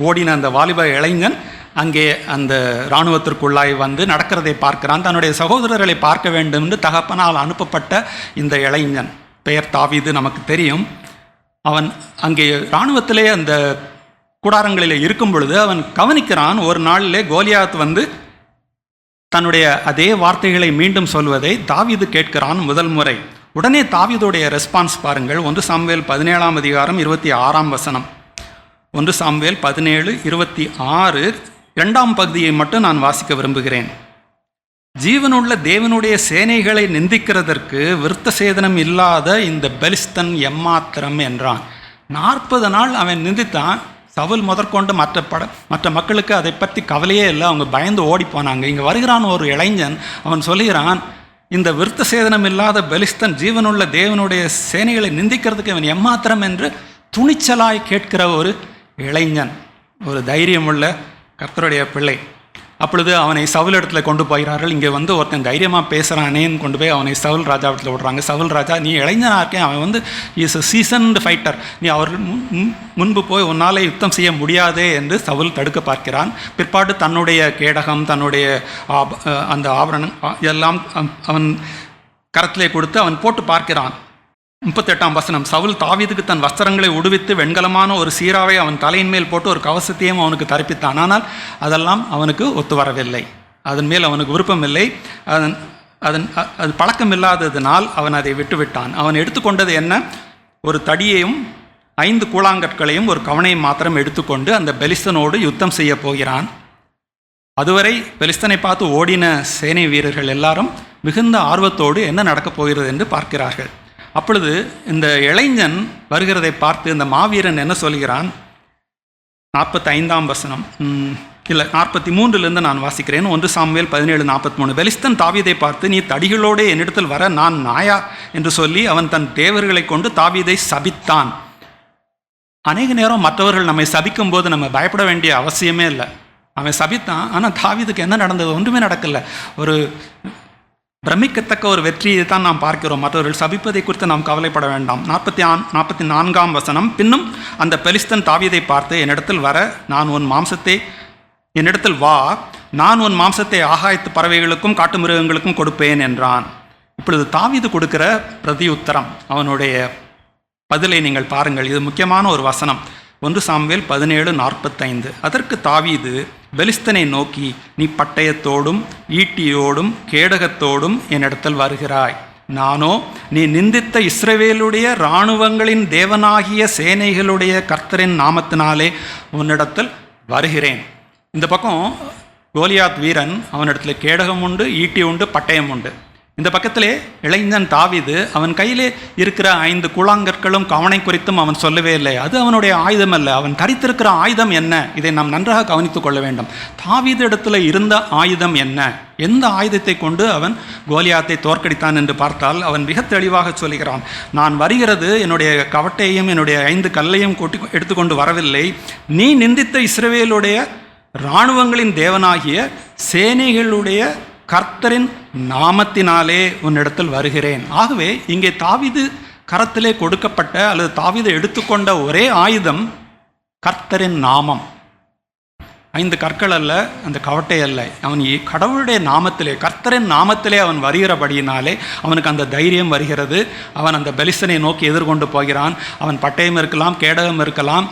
ஓடின அந்த வாலிப இளைஞன் அங்கே அந்த இராணுவத்திற்குள்ளாய் வந்து நடக்கிறதை பார்க்கிறான். தன்னுடைய சகோதரர்களை பார்க்க வேண்டும் என்று தகப்பனால் அனுப்பப்பட்ட இந்த இளைஞன் பெயர் தாவீது, நமக்கு தெரியும். அவன் அங்கே இராணுவத்திலே அந்த கூடாரங்களில் இருக்கும் பொழுது அவன் கவனிக்கிறான். ஒரு நாளிலே கோலியாத் வந்து தன்னுடைய அதே வார்த்தைகளை மீண்டும் சொல்வதை தாவீது கேட்கிறான் முதல் முறை. உடனே தாவீதுடைய ரெஸ்பான்ஸ் பாருங்கள். 1 சாமுவேல் 17ஆம் அதிகாரம் 26ஆம் வசனம். 1 சாமுவேல் 17:26 2ஆம் பகுதியை மட்டும் நான் வாசிக்க விரும்புகிறேன். ஜீவனுள்ள தேவனுடைய சேனைகளை நிந்திக்கிறதற்கு விருத்த சேதனம் இல்லாத இந்த பெலிஸ்தன் எம்மாத்திரம் என்றான். 40 நாள் அவன் நிந்தித்தான். சவுல் முதற்கொண்டு மற்ற மக்களுக்கு அதை பற்றி கவலையே இல்லை. அவங்க பயந்து ஓடி போனாங்க. இங்கே வருகிறான் ஒரு இளைஞன். அவன் சொல்லுகிறான், இந்த விருத்த சேதனம் இல்லாத பெலிஸ்தன் ஜீவனுள்ள தேவனுடைய சேனைகளை நிந்திக்கிறதுக்கு அவன் எம்மாத்திரம் என்று துணிச்சலாய் கேட்கிற ஒரு இளைஞன், ஒரு தைரியமுள்ள கர்த்தருடைய பிள்ளை. அப்பொழுது அவனை சவுல் இடத்துல கொண்டு போகிறார்கள். இங்கே வந்து ஒருத்தன் தைரியமாக பேசுகிறானேன்னு கொண்டு போய் அவனை சவுல் ராஜா இடத்துல விடுறாங்க. சவுல் ராஜா, நீ இளைஞனாக இருக்கேன், அவன் வந்து இஸ் அ சீசன்டு ஃபைட்டர், நீ அவர்கள் முன்பு போய் உன்னால் யுத்தம் செய்ய முடியாதே என்று சவுல் தடுக்க பார்க்கிறான். பிற்பாடு தன்னுடைய கேடகம், தன்னுடைய அந்த ஆபரணம் எல்லாம் அவன் கரத்திலே கொடுத்து அவன் போட்டு பார்க்கிறான். 38ஆம் வசனம். சவுல் தாவீதுக்கு தன் வஸ்திரங்களை உடுவித்து வெண்கலமான ஒரு சீராவை அவன் தலையின் மேல் போட்டு ஒரு கவசத்தையும் அவனுக்கு தரிப்பித்தான். ஆனால் அதெல்லாம் அவனுக்கு ஒத்து வரவில்லை. அதன் மேல் அவனுக்கு விருப்பம் இல்லை. அது பழக்கம் இல்லாததினால் அவன் அதை விட்டுவிட்டான். அவன் எடுத்துக்கொண்டது என்ன? ஒரு தடியையும் 5 கூழாங்கற்களையும் ஒரு கவனையும் மாத்திரம் எடுத்துக்கொண்டு அந்த பெலிஸ்தனோடு யுத்தம் செய்ய போகிறான். அதுவரை பெலிஸ்தனை பார்த்து ஓடின சேனை வீரர்கள் எல்லாரும் மிகுந்த ஆர்வத்தோடு என்ன நடக்கப் போகிறது என்று பார்க்கிறார்கள். அப்பொழுது இந்த இளைஞன் வருகிறதை பார்த்து இந்த மாவீரன் என்ன சொல்கிறான்? 45ஆம் வசனம், இல்லை 43லேருந்து நான் வாசிக்கிறேன். 1 சாமுவேல் 17:43. பெலிஸ்தன் தாவீதை பார்த்து, நீ தடிகளோடு என்னிடத்தில் வர நான் நாயா என்று சொல்லி அவன் தன் தேவர்களை கொண்டு தாவீதை சபித்தான். அநேக நேரம் மற்றவர்கள் நம்மை சபிக்கும் போது நம்ம பயப்பட வேண்டிய அவசியமே இல்லை. அவன் சபித்தான், ஆனால் தாவீதுக்கு என்ன நடந்தது? ஒன்றுமே நடக்கலை. ஒரு பிரமிக்கத்தக்க ஒரு வெற்றியை தான் நாம் பார்க்கிறோம். மற்றவர்கள் சபிப்பதை குறித்து நாம் கவலைப்பட வேண்டாம். 44ஆம் வசனம். பின்னும் அந்த பெலிஸ்தன் தாவீதை பார்த்து, என்னிடத்தில் வர நான் உன் மாம்சத்தை என்னிடத்தில் வா, நான் உன் மாம்சத்தை ஆகாயத்து பறவைகளுக்கும் காட்டு மிருகங்களுக்கும் கொடுப்பேன் என்றான். இப்பொழுது தாவீது கொடுக்கிற பிரதி உத்தரம், அவனுடைய பதிலை நீங்கள் பாருங்கள். இது முக்கியமான ஒரு வசனம். 1 சாமுவேல் 17:45. அதற்கு தாவீது பெலிஸ்தனை நோக்கி, நீ பட்டயத்தோடும் ஈட்டியோடும் கேடகத்தோடும் என்னிடத்தில் வருகிறாய். நானோ நீ நிந்தித்த இஸ்ரவேலுடைய இராணுவங்களின் தேவனாகிய சேனைகளுடைய கர்த்தரின் நாமத்தினாலே உன்னிடத்தில் வருகிறேன். இந்த பக்கம் கோலியாத் வீரன், அவனிடத்தில் கேடகம் உண்டு, ஈட்டி உண்டு, பட்டயம் உண்டு. இந்த பக்கத்திலே இளைஞன் தாவீது அவன் கையிலே இருக்கிற 5 கூழாங்கற்களும் கவனை குறித்தும் அவன் சொல்லவே இல்லை. அது அவனுடைய ஆயுதம் அல்ல. அவன் தரித்திருக்கிற ஆயுதம் என்ன? இதை நாம் நன்றாக கவனித்துக் கொள்ள வேண்டும். தாவீது இடத்துல இருந்த ஆயுதம் என்ன? எந்த ஆயுதத்தை கொண்டு அவன் கோலியாத்தை தோற்கடித்தான் என்று பார்த்தால் அவன் மிக தெளிவாக சொல்கிறான், நான் வருகிறது என்னுடைய கவட்டையும் என்னுடைய 5 கல்லையும் எடுத்துக்கொண்டு வரவில்லை. நீ நிந்தித்த இஸ்ரவேலுடைய இராணுவங்களின் தேவனாகிய சேனைகளுடைய கர்த்தரின் நாமத்தினாலே உன்னிடத்தில் வருகிறேன். ஆகவே இங்கே தாவீது கரத்திலே கொடுக்கப்பட்ட அல்லது தாவீது எடுத்துக்கொண்ட ஒரே ஆயுதம் கர்த்தரின் நாமம். 5 கற்கள் அல்ல, அந்த கவட்டை அல்ல. அவன் கடவுளுடைய நாமத்திலே, கர்த்தரின் நாமத்திலே அவன் வருகிறபடியினாலே அவனுக்கு அந்த தைரியம் வருகிறது. அவன் அந்த பெலிஸ்தனை நோக்கி எதிர்கொண்டு போகிறான். அவன் பட்டயம் இருக்கலாம், கேடகம் இருக்கலாம்,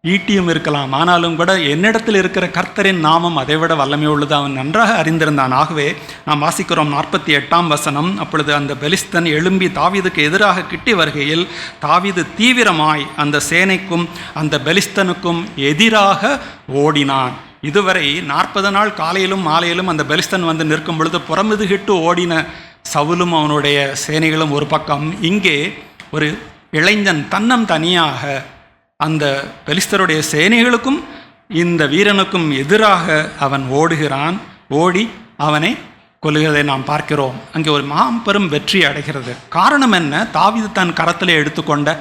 ஈட்டியும் இருக்கலாம். ஆனாலும் கூட என்னிடத்தில் இருக்கிற கர்த்தரின் நாமம் அதைவிட வல்லமை உள்ளது அவன் நன்றாக அறிந்திருந்தான். ஆகவே நாம் வாசிக்கிறோம் 48ஆம் வசனம், அப்பொழுது அந்த பெலிஸ்தன் எழும்பி தாவீதுக்கு எதிராக கிட்டி வருகையில் தாவீது தீவிரமாய் அந்த சேனைக்கும் அந்த பெலிஸ்தனுக்கும் எதிராக ஓடினான். இதுவரை 40 நாள் காலையிலும் மாலையிலும் அந்த பெலிஸ்தன் வந்து நிற்கும் பொழுது புறமுதுகிட்டு ஓடின சவுலும் அவனுடைய சேனைகளும் ஒரு பக்கம், இங்கே ஒரு இளைஞன் தன்னம் தனியாக அந்த பெலிஸ்தருடைய சேனைகளுக்கும் இந்த வீரனுக்கும் எதிராக அவன் ஓடுகிறான். ஓடி அவனை கொல்லுகிறதை நாம் பார்க்கிறோம். அங்கே ஒரு மாபெரும் வெற்றி அடைகிறது. காரணம் என்ன? தாவீது தன் கரத்திலே எடுத்துக்கொண்ட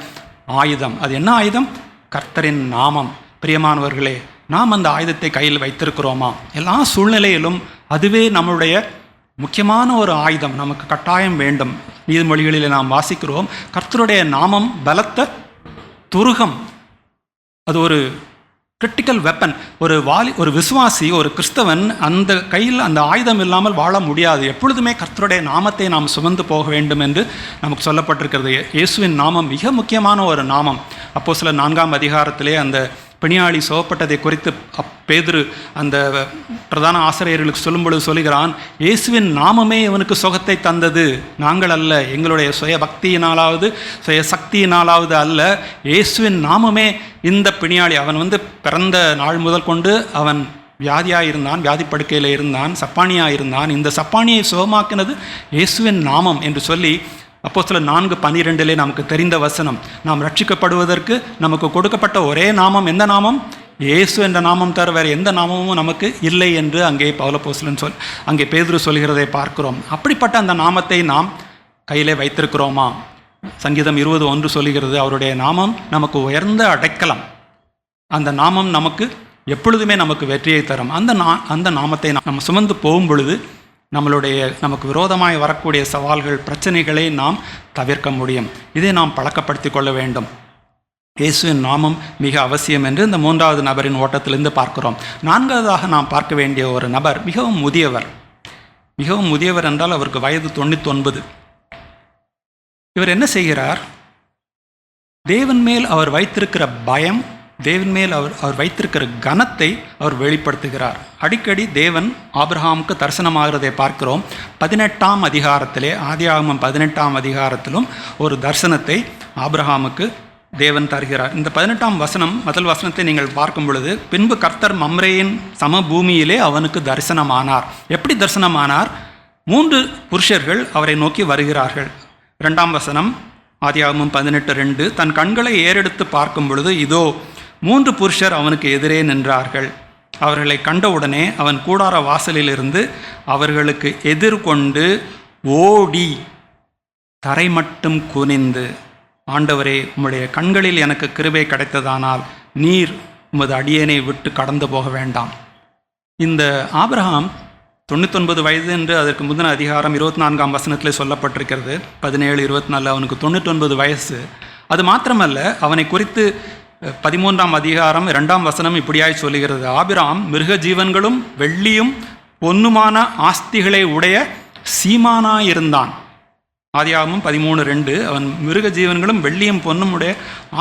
ஆயுதம். அது என்ன ஆயுதம்? கர்த்தரின் நாமம். பிரியமானவர்களே, நாம் அந்த ஆயுதத்தை கையில் வைத்திருக்கிறோமா? எல்லா சூழ்நிலையிலும் அதுவே நம்முடைய முக்கியமான ஒரு ஆயுதம், நமக்கு கட்டாயம் வேண்டும். நீதிமொழிகளில் நாம் வாசிக்கிறோம், கர்த்தருடைய நாமம் பலத்த துருகம். அது ஒரு கிரிட்டிக்கல் வெப்பன். ஒரு விசுவாசி, ஒரு கிறிஸ்தவன் அந்த கையில் அந்த ஆயுதம் இல்லாமல் வாழ முடியாது. எப்பொழுதுமே கர்த்தருடைய நாமத்தை நாம் சுமந்து போக வேண்டும் என்று நமக்கு சொல்லப்பட்டிருக்கிறது. இயேசுவின் நாமம் மிக முக்கியமான ஒரு நாமம். அப்போஸ்தலர் 4ஆம் அதிகாரத்திலே அந்த பிணியாளி சுகப்பட்டதை குறித்து பேதுரு அந்த பிரதான ஆசிரியர்களுக்கு சொல்லும்பொழுது சொல்லுகிறான், இயேசுவின் நாமமே இவனுக்கு சுகத்தை தந்தது, நாங்கள் அல்ல, எங்களுடைய சுய பக்தியினாலாவது சுய சக்தியினாலாவது அல்ல, இயேசுவின் நாமமே இந்த பிணியாளி, அவன் பிறந்த நாள் முதல் கொண்டு அவன் வியாதியாக இருந்தான், வியாதி படுக்கையில் இருந்தான், சப்பானியாக இருந்தான், இந்த சப்பானியை சுகமாக்கினது இயேசுவின் நாமம் என்று சொல்லி அப்போஸ்தலர் 4:12 நமக்கு தெரிந்த வசனம். நாம் ரட்சிக்கப்படுவதற்கு நமக்கு கொடுக்கப்பட்ட ஒரே நாமம் எந்த நாமம்? இயேசு என்ற நாமம் தவிர வேறு எந்த நாமமும் நமக்கு இல்லை என்று அங்கே பவுலப்போஸ்தலன் அங்கே பேதுரு சொல்கிறதை பார்க்கிறோம். அப்படிப்பட்ட அந்த நாமத்தை நாம் கையிலே வைத்திருக்கிறோமா? சங்கீதம் 20:1 சொல்லுகிறது, அவருடைய நாமம் நமக்கு உயர்ந்த அடைக்கலம். அந்த நாமம் நமக்கு எப்பொழுதுமே நமக்கு வெற்றியை தரும். அந்த நாமத்தை நம்ம சுமந்து போகும் பொழுது நமக்கு விரோதமாய் வரக்கூடிய சவால்கள், பிரச்சனைகளை நாம் தவிர்க்க முடியும். இதை நாம் பழக்கப்படுத்தி கொள்ள வேண்டும். இயேசுவின் நாமம் மிக அவசியம் என்று இந்த 3வது நபரின் ஓட்டத்திலிருந்து பார்க்கிறோம். 4வதாக நாம் பார்க்க வேண்டிய ஒரு நபர் மிகவும் முதியவர். மிகவும் முதியவர் என்றால் அவருக்கு வயது 99. இவர் என்ன செய்கிறார்? தேவன் மேல் அவர் வைத்திருக்கிற பயம், தேவன் மேல் அவர் வைத்திருக்கிற கனத்தை அவர் வெளிப்படுத்துகிறார். அடிக்கடி தேவன் ஆபிரகாமுக்கு தரிசனமாகிறதை பார்க்கிறோம். 18ஆம் அதிகாரத்திலே, ஆதியாகமம் 18ஆம் அதிகாரத்திலும் ஒரு தரிசனத்தை ஆபிரகாமுக்கு தேவன் தருகிறார். இந்த 18ஆம் வசனம், முதல் வசனத்தை நீங்கள் பார்க்கும் பொழுது, பின்பு கர்த்தர் மம்ரேயின் சமபூமியிலே அவனுக்கு தரிசனமானார். எப்படி தரிசனமானார்? 3 புருஷர்கள் அவரை நோக்கி வருகிறார்கள். 2ஆம் வசனம், ஆதியாகமம் 18:2, தன் கண்களை ஏறெடுத்து பார்க்கும் பொழுது இதோ 3 புருஷர் அவனுக்கு எதிரே நின்றார்கள். அவர்களை கண்டவுடனே அவன் கூடார வாசலிலிருந்து அவர்களுக்கு எதிர்கொண்டு ஓடி தரை மட்டும் குனிந்து, ஆண்டவரே, உம்முடைய கண்களில் எனக்கு கிருபை கிடைத்ததானால் நீர் உமது அடியேனை விட்டு கடந்து போக வேண்டாம். இந்த ஆபிரகாம் 99 வயது என்று அதற்கு முந்தின அதிகாரம் 24ஆம் வசனத்தில் சொல்லப்பட்டிருக்கிறது. 17-24 அவனுக்கு 99 வயசு. அது மாத்திரமல்ல, அவனை குறித்து 13ஆம் அதிகாரம் 2ஆம் வசனம் இப்படியாய் சொல்லுகிறது, ஆபிரகாம் மிருக ஜீவன்களும் வெள்ளியும் பொன்னுமான ஆஸ்திகளை உடைய சீமானாயிருந்தான். ஆதியாகமம் 13:2, அவன் மிருக ஜீவன்களும் வெள்ளியும் பொன்னும் உடைய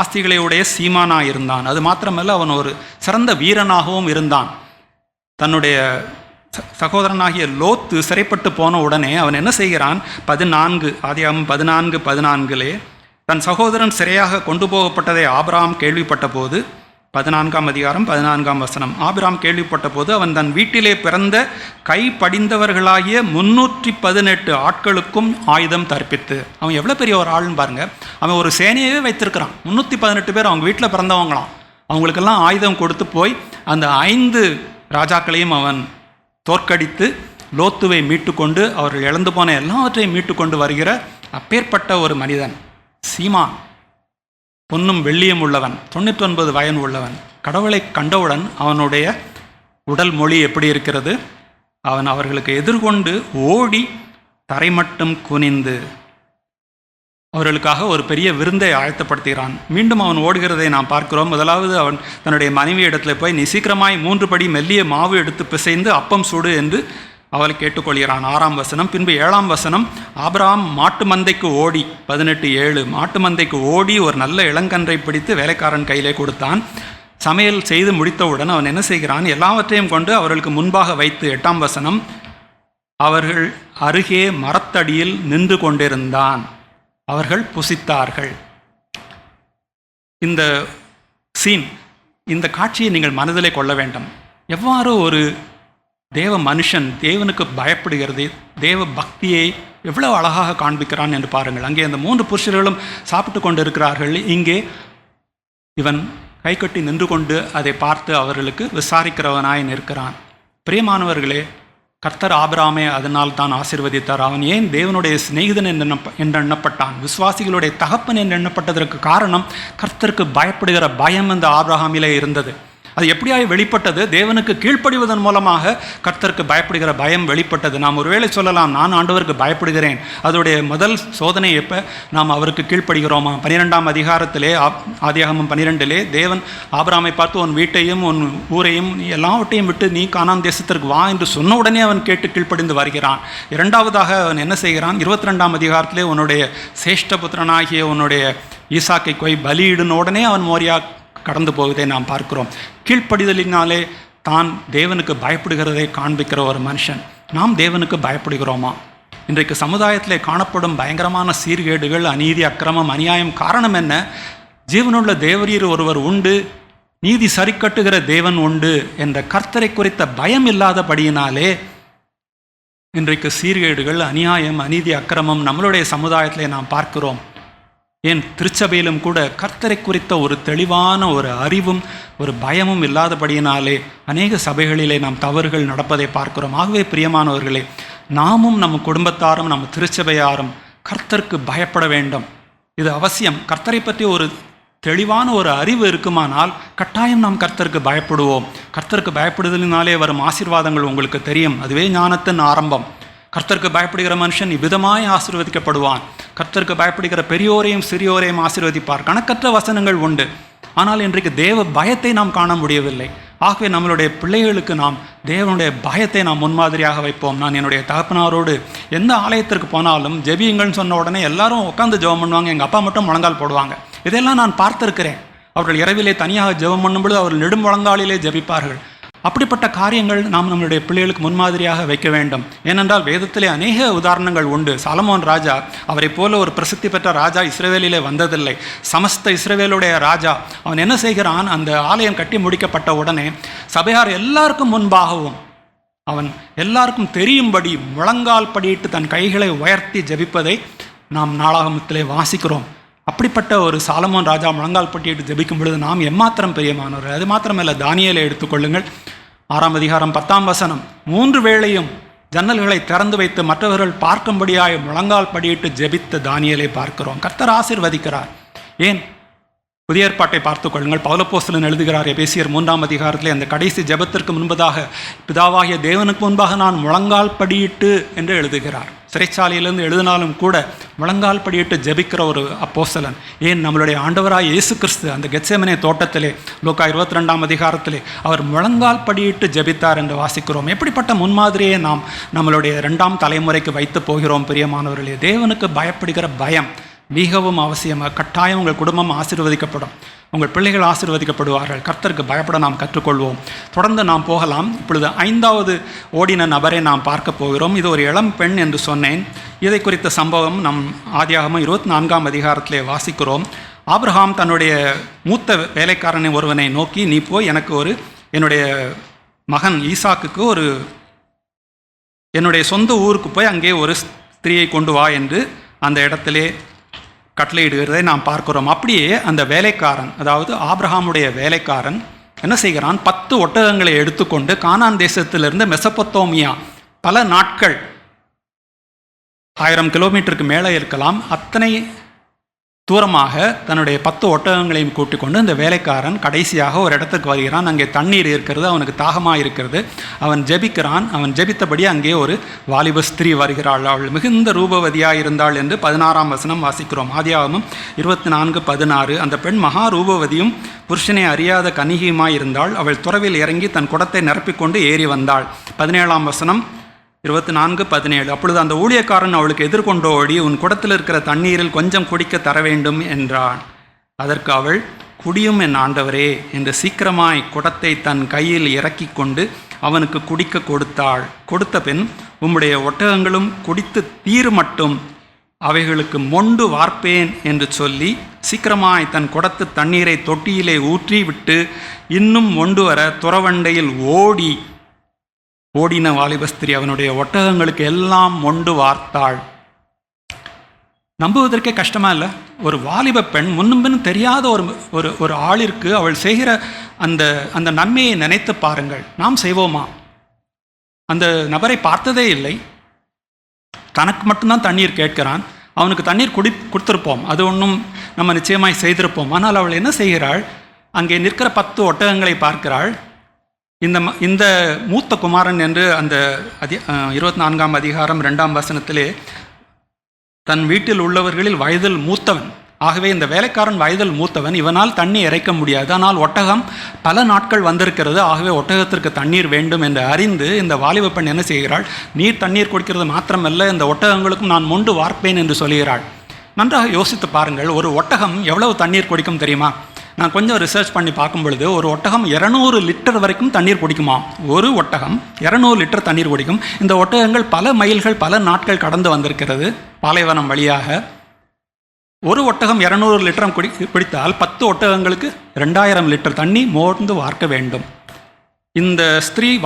ஆஸ்திகளை உடைய சீமானாயிருந்தான். அது மாத்திரமல்ல, அவன் ஒரு சிறந்த வீரனாகவும் இருந்தான். தன்னுடைய சகோதரனாகிய லோத்து சிறைப்பட்டு போன உடனே அவன் என்ன செய்கிறான்? 14 ஆதியாகமம் 14:14 தன் சகோதரன் சிறையாக கொண்டு போகப்பட்டதை ஆபிரகாம் கேள்விப்பட்ட போது 14ஆம் அதிகாரம் 14ஆம் வசனம். ஆபிராம் கேள்விப்பட்ட போது அவன் தன் வீட்டிலே பிறந்த கை படிந்தவர்களாகிய 318 ஆட்களுக்கும் ஆயுதம் தற்பித்து. அவன் எவ்வளோ பெரிய ஒரு ஆள்னு பாருங்க. அவன் ஒரு சேனையவே வைத்திருக்கிறான். 318 பேர் அவங்க வீட்டில் பிறந்தவங்களாம். அவங்களுக்கெல்லாம் ஆயுதம் கொடுத்து போய் அந்த 5 ராஜாக்களையும் அவன் தோற்கடித்து லோத்துவை மீட்டு கொண்டு அவர்கள் இழந்து போன எல்லாவற்றையும் மீட்டு கொண்டு வருகிற அப்பேற்பட்ட ஒரு மனிதன் சீமான். பொன்னும் வெள்ளியும் உள்ளவன், 99 வயது உள்ளவன். கடவுளை கண்டவுடன் அவனுடைய உடல் மொழி எப்படி இருக்கிறது? அவன் அவர்களுக்கு எதிர்கொண்டு ஓடி தரைமட்டும் குனிந்து அவர்களுக்காக ஒரு பெரிய விருந்தை ஆயத்தப்படுத்துகிறான். மீண்டும் அவன் ஓடுகிறதை நாம் பார்க்கிறோம். முதலாவது அவன் தன்னுடைய மனைவி இடத்துல போய், நீ சீக்கிரமாய் 3 படி மெல்லிய மாவு எடுத்து பிசைந்து அப்பம் சுடு என்று அவளை கேட்டுக்கொள்கிறான். 6ஆம் வசனம். பின்பு 7ஆம் வசனம். ஆபிரகாம் மாட்டு மந்தைக்கு ஓடி, 18:7, மாட்டு மந்தைக்கு ஓடி ஒரு நல்ல இளங்கன்றை பிடித்து வேலைக்காரன் கையிலே கொடுத்தான். சமையல் செய்து முடித்தவுடன் அவன் என்ன செய்கிறான்? எல்லாவற்றையும் கொண்டு அவர்களுக்கு முன்பாக வைத்து, 8ஆம் வசனம், அவர்கள் அருகே மரத்தடியில் நின்று கொண்டிருந்தான். அவர்கள் புசித்தார்கள். இந்த சீன், இந்த காட்சியை நீங்கள் மனதிலே கொள்ள வேண்டும். எவ்வாறு ஒரு தேவ மனுஷன் தேவனுக்கு பயப்படுகிறது, தேவ பக்தியை எவ்வளவு அழகாக காண்பிக்கிறான் என்று பாருங்கள். அங்கே அந்த 3 புருஷர்களும் சாப்பிட்டு கொண்டு இருக்கிறார்கள். இங்கே இவன் கை கட்டி நின்று கொண்டு அதை பார்த்து அவர்களுக்கு விசாரிக்கிறவனாய் நிற்கிறான். பிரியமானவர்களே, கர்த்தர் ஆபிரகாமை அதனால் தான் ஆசீர்வதித்தார். அவன் ஏன் தேவனுடைய சிநேகிதன் என்று எண்ணப்பட்டான், விசுவாசிகளுடைய தகப்பன் என்று எண்ணப்பட்டதற்கு காரணம் கர்த்தருக்கு பயப்படுகிற பயம் அந்த ஆபிரகாமிலே இருந்தது. அது எப்படியாக வெளிப்பட்டது? தேவனுக்கு கீழ்ப்படிவதன் மூலமாக கர்த்தருக்கு பயப்படுகிற பயம் வெளிப்பட்டது. நாம் ஒருவேளை சொல்லலாம், நான் ஆண்டவருக்கு பயப்படுகிறேன். அதோடைய முதல் சோதனை எப்போ? நாம் அவருக்கு கீழ்ப்படுகிறோமா? 12ஆம் அதிகாரத்திலே, ஆதியாகமம் 12 தேவன் ஆபிரகாமை பார்த்து, உன் வீட்டையும் உன் ஊரையும் எல்லாவற்றையும் விட்டு நீ கானான் தேசத்திற்கு வா என்று சொன்ன உடனே அவன் கேட்டு கீழ்ப்படிந்து வருகிறான். இரண்டாவதாக அவன் என்ன செய்கிறான்? 22ஆம் அதிகாரத்திலே உன்னுடைய சேஷ்டபுத்திரனாகிய உன்னுடைய ஈசாக்கை போய் பலியிடுன உடனே அவன் மோரியா கடந்து போவதை நாம் பார்க்கிறோம். கீழ்ப்படிதலினாலே தான் தேவனுக்கு பயப்படுகிறதை காண்பிக்கிற ஒரு மனுஷன். நாம் தேவனுக்கு பயப்படுகிறோமா? இன்றைக்கு சமுதாயத்தில் காணப்படும் பயங்கரமான சீர்கேடுகள், அநீதி, அக்கிரமம், அநியாயம் காரணம் என்ன? ஜீவனுள்ள தேவரீர் ஒருவர் உண்டு, நீதி சரி கட்டுகிற தேவன் உண்டு என்ற கர்த்தரை குறித்த பயம் இல்லாதபடியினாலே இன்றைக்கு சீர்கேடுகள், அநியாயம், அநீதி, அக்கிரமம் நம்மளுடைய சமுதாயத்திலே நாம் பார்க்கிறோம். ஏன் திருச்சபையிலும் கூட கர்த்தரை குறித்த ஒரு தெளிவான ஒரு அறிவும் ஒரு பயமும் இல்லாதபடியினாலே அநேக சபைகளிலே நாம் தவறுகள் நடப்பதை பார்க்கிறோம். ஆகவே பிரியமானவர்களே, நாமும் நம்ம குடும்பத்தாரும் நம்ம திருச்சபையாரும் கர்த்தருக்கு பயப்பட வேண்டும். இது அவசியம். கர்த்தரை பற்றி ஒரு தெளிவான ஒரு அறிவு இருக்குமானால் கட்டாயம் நாம் கர்த்தருக்கு பயப்படுவோம். கர்த்தருக்கு பயப்படுதலினாலே வரும் ஆசீர்வாதங்கள் உங்களுக்கு தெரியும். அதுவே ஞானத்தின் ஆரம்பம். கர்த்தருக்கு பயப்படுகிற மனுஷன் இவ்விதமாய் ஆசீர்வதிக்கப்படுவான். கர்த்தருக்கு பயப்படுகிற பெரியோரையும் சிறியோரையும் ஆசீர்வதிப்பார். கணக்கற்ற வசனங்கள் உண்டு. ஆனால் இன்றைக்கு தேவ பயத்தை நாம் காண முடியவில்லை. ஆகவே நம்மளுடைய பிள்ளைகளுக்கு நாம் தேவனுடைய பயத்தை நாம் முன்மாதிரியாக வைப்போம். நான் என்னுடைய தகப்பனாரோடு எந்த ஆலயத்திற்கு போனாலும் ஜெபியுங்கள்னு சொன்ன உடனே எல்லாரும் உட்காந்து ஜெபம் பண்ணுவாங்க. எங்கள் அப்பா மட்டும் முழங்கால் போடுவாங்க. இதெல்லாம் நான் பார்த்திருக்கிறேன். அவர்கள் இரவிலே தனியாக ஜெபம் பண்ணும்பொழுது அவர்கள் நெடும் முழங்காலிலே ஜெபிப்பார்கள். அப்படிப்பட்ட காரியங்கள் நாம் நம்மளுடைய பிள்ளைகளுக்கு முன்மாதிரியாக வைக்க வேண்டும். ஏனென்றால் வேதத்திலே அநேக உதாரணங்கள் உண்டு. சாலமோன் ராஜா, அவரை போல ஒரு பிரசித்தி பெற்ற ராஜா இஸ்ரவேலிலே வந்ததில்லை. சமஸ்த இஸ்ரவேலுடைய ராஜா. அவன் என்ன செய்கிறான்? அந்த ஆலயம் கட்டி முடிக்கப்பட்ட உடனே சபையார் எல்லாருக்கும் முன்பாகவும் அவன் எல்லாருக்கும் தெரியும்படி முழங்கால் படியிட்டு தன் கைகளை உயர்த்தி ஜெபிப்பதை நாம் நாளாகமத்திலே வாசிக்கிறோம். அப்படிப்பட்ட ஒரு சாலமோன் ராஜா முழங்கால் பட்டியிட்டு ஜெபிக்கும் பொழுது நாம் எம்மாத்திரம் பிரியமானவர்கள். அது மாத்திரமல்ல, தானியேலை எடுத்துக்கொள்ளுங்கள். 6ஆம் அதிகாரம் 10ஆம் வசனம். 3 வேளையும் ஜன்னல்களை திறந்து வைத்து மற்றவர்கள் பார்க்கும்படியாய் முழங்கால் படியிட்டு ஜெபித்த தானியேலை பார்க்கிறோம். கர்த்தர் ஆசீர்வதிக்கிறார். ஏன்? புதிய ஏற்பாட்டை பார்த்துக் கொள்ளுங்கள். பவுலப்போஸ்தலன் எழுதுகிறார் எபேசியர் 3ஆம் அதிகாரத்திலே, அந்த கடைசி ஜெபத்திற்கு முன்பதாக பிதாவாகிய தேவனுக்கு முன்பாக நான் முழங்கால் படியிட்டு என்று எழுதுகிறார். சிறைச்சாலையிலிருந்து எழுதினாலும் கூட முழங்கால் படியிட்டு ஜெபிக்கிற ஒரு அப்போஸ்தலன். ஏன்? நம்மளுடைய ஆண்டவராய் இயேசு கிறிஸ்து அந்த கெத்செமனே தோட்டத்திலே லூக்கா 22ஆம் அதிகாரத்திலே அவர் முழங்கால் படியிட்டு ஜெபித்தார் என்று வாசிக்கிறோம். எப்படிப்பட்ட முன்மாதிரியை நாம் நம்மளுடைய 2ஆம் தலைமுறைக்கு வைத்து போகிறோம் பிரியமானவர்களே. தேவனுக்கு பயப்படுகிற பயம் மிகவும் அவசியமாக. கட்டாயம் உங்கள் குடும்பம் ஆசீர்வதிக்கப்படும். உங்கள் பிள்ளைகள் ஆசீர்வதிக்கப்படுவார்கள். கர்த்தருக்கு பயப்பட நாம் கற்றுக்கொள்வோம். தொடர்ந்து நாம் போகலாம். இப்பொழுது 5வது ஓடின நபரை நாம் பார்க்க போகிறோம். இது ஒரு இளம் பெண் என்று சொன்னேன். இதை குறித்த சம்பவம் நம் ஆதியாகமம் 24ஆம் அதிகாரத்திலே வாசிக்கிறோம். ஆபிரகாம் தன்னுடைய மூத்த வேலைக்காரனை ஒருவனை நோக்கி, நீ போய் எனக்கு என்னுடைய மகன் ஈசாக்குக்கு என்னுடைய சொந்த ஊருக்கு போய் அங்கே ஒரு ஸ்திரியை கொண்டு வா என்று அந்த இடத்திலே கட்டளையிடுகிறதை நாம் பார்க்கிறோம். அப்படியே அந்த வேலைக்காரன், அதாவது ஆபிரகாமுடைய வேலைக்காரன் என்ன செய்கிறான், 10 ஒட்டகங்களை எடுத்துக்கொண்டு கானான் தேசத்திலிருந்து மெசொப்பொத்தேமியா, பல நாட்கள் 1000 கிலோமீட்டருக்கு மேலே இருக்கலாம், அத்தனை தூரமாக தன்னுடைய 10 ஒட்டகங்களையும் கூட்டிக் கொண்டு இந்த வேலைக்காரன் கடைசியாக ஒரு இடத்துக்கு வருகிறான். அங்கே தண்ணீர் இருக்கிறது, அவனுக்கு தாகமாக இருக்கிறது. அவன் ஜெபிக்கிறான். அவன் ஜெபித்தபடி அங்கே ஒரு வாலிப ஸ்திரீ வருகிறாள். அவள் மிகுந்த ரூபவதியாக இருந்தாள் என்று 16ஆம் வசனம் வாசிக்கிறோம். ஆதியாகமம் 24:16. அந்த பெண் மகா ரூபவதியும் புருஷனை அறியாத கன்னிகையுமாய் இருந்தாள். அவள் துறவில் இறங்கி தன் குடத்தை நிரப்பிக்கொண்டு ஏறி வந்தாள். 17ஆம் வசனம் 24:17. அப்பொழுது அந்த ஊழியக்காரன் அவளுக்கு எதிர்கொண்டோடி, உன் குடத்தில் இருக்கிற தண்ணீரில் கொஞ்சம் குடிக்க தர வேண்டும் என்றான். அதற்கு அவள், குடியும் என் ஆண்டவரே என்று சீக்கிரமாய் குடத்தை தன் கையில் இறக்கி கொண்டு அவனுக்கு குடிக்க கொடுத்தாள். கொடுத்த பின், உம்முடைய ஒட்டகங்களும் குடித்து தீர் மட்டும் அவைகளுக்கு மொண்டு வார்ப்பேன் என்று சொல்லி சீக்கிரமாய் தன் குடத்து தண்ணீரை தொட்டியிலே ஊற்றி விட்டு இன்னும் மொண்டு வர துறவண்டையில் ஓடின வாலிபஸ்திரி அவனுடைய ஒட்டகங்களுக்கு எல்லாம் மொண்டு வார்த்தாள். நம்புவதற்கே கஷ்டமா இல்லை? ஒரு வாலிப பெண், முன்னும் பின் தெரியாத ஒரு ஆளிற்கு அவள் செய்கிற அந்த நன்மையை நினைத்து பாருங்கள். நாம் செய்வோமா? அந்த நபரை பார்த்ததே இல்லை, தனக்கு மட்டும்தான் தண்ணீர் கேட்கிறான். அவனுக்கு தண்ணீர் கொடுத்துருப்போம், அது ஒன்றும் நம்ம நிச்சயமாய் செய்திருப்போம். ஆனால் அவள் என்ன செய்கிறாள்? அங்கே நிற்கிற 10 ஒட்டகங்களை பார்க்கிறாள். இந்த மூத்த குமாரன் என்று அந்த 24ஆம் அதிகாரம் 2ஆம் வசனத்திலே, தன் வீட்டில் உள்ளவர்களில் வயதில் மூத்தவன். ஆகவே இந்த வேலைக்காரன் வயதில் மூத்தவன், இவனால் தண்ணி இறைக்க முடியாது. ஆனால் ஒட்டகம் பல நாட்கள் வந்திருக்கிறது, ஆகவே ஒட்டகத்திற்கு தண்ணீர் வேண்டும் என்று அறிந்து இந்த வாலிப பெண் என்ன செய்கிறாள்? நீர் தண்ணீர் குடிக்கிறது மாத்திரமல்ல, இந்த ஒட்டகங்களுக்கும் நான் மொண்டு வார்ப்பேன் என்று சொல்கிறாள். நன்றாக யோசித்து பாருங்கள், ஒரு ஒட்டகம் எவ்வளவு தண்ணீர் குடிக்கும் தெரியுமா? நான் கொஞ்சம் ரிசர்ச் பண்ணி பார்க்கும் பொழுது ஒரு ஒட்டகம் 200 லிட்டர் வரைக்கும் தண்ணீர் குடிக்குமா? ஒரு ஒட்டகம் 200 லிட்டர் தண்ணீர் குடிக்கும். இந்த ஒட்டகங்கள் பல மைல்கள் பல நாட்கள் கடந்து வந்திருக்கிறது பாலைவனம் வழியாக. ஒரு ஒட்டகம் 200 லிட்டர் குடித்தால் 10 ஒட்டகங்களுக்கு 2000 லிட்டர் தண்ணி மோர்ந்து வார்க்க வேண்டும். இந்த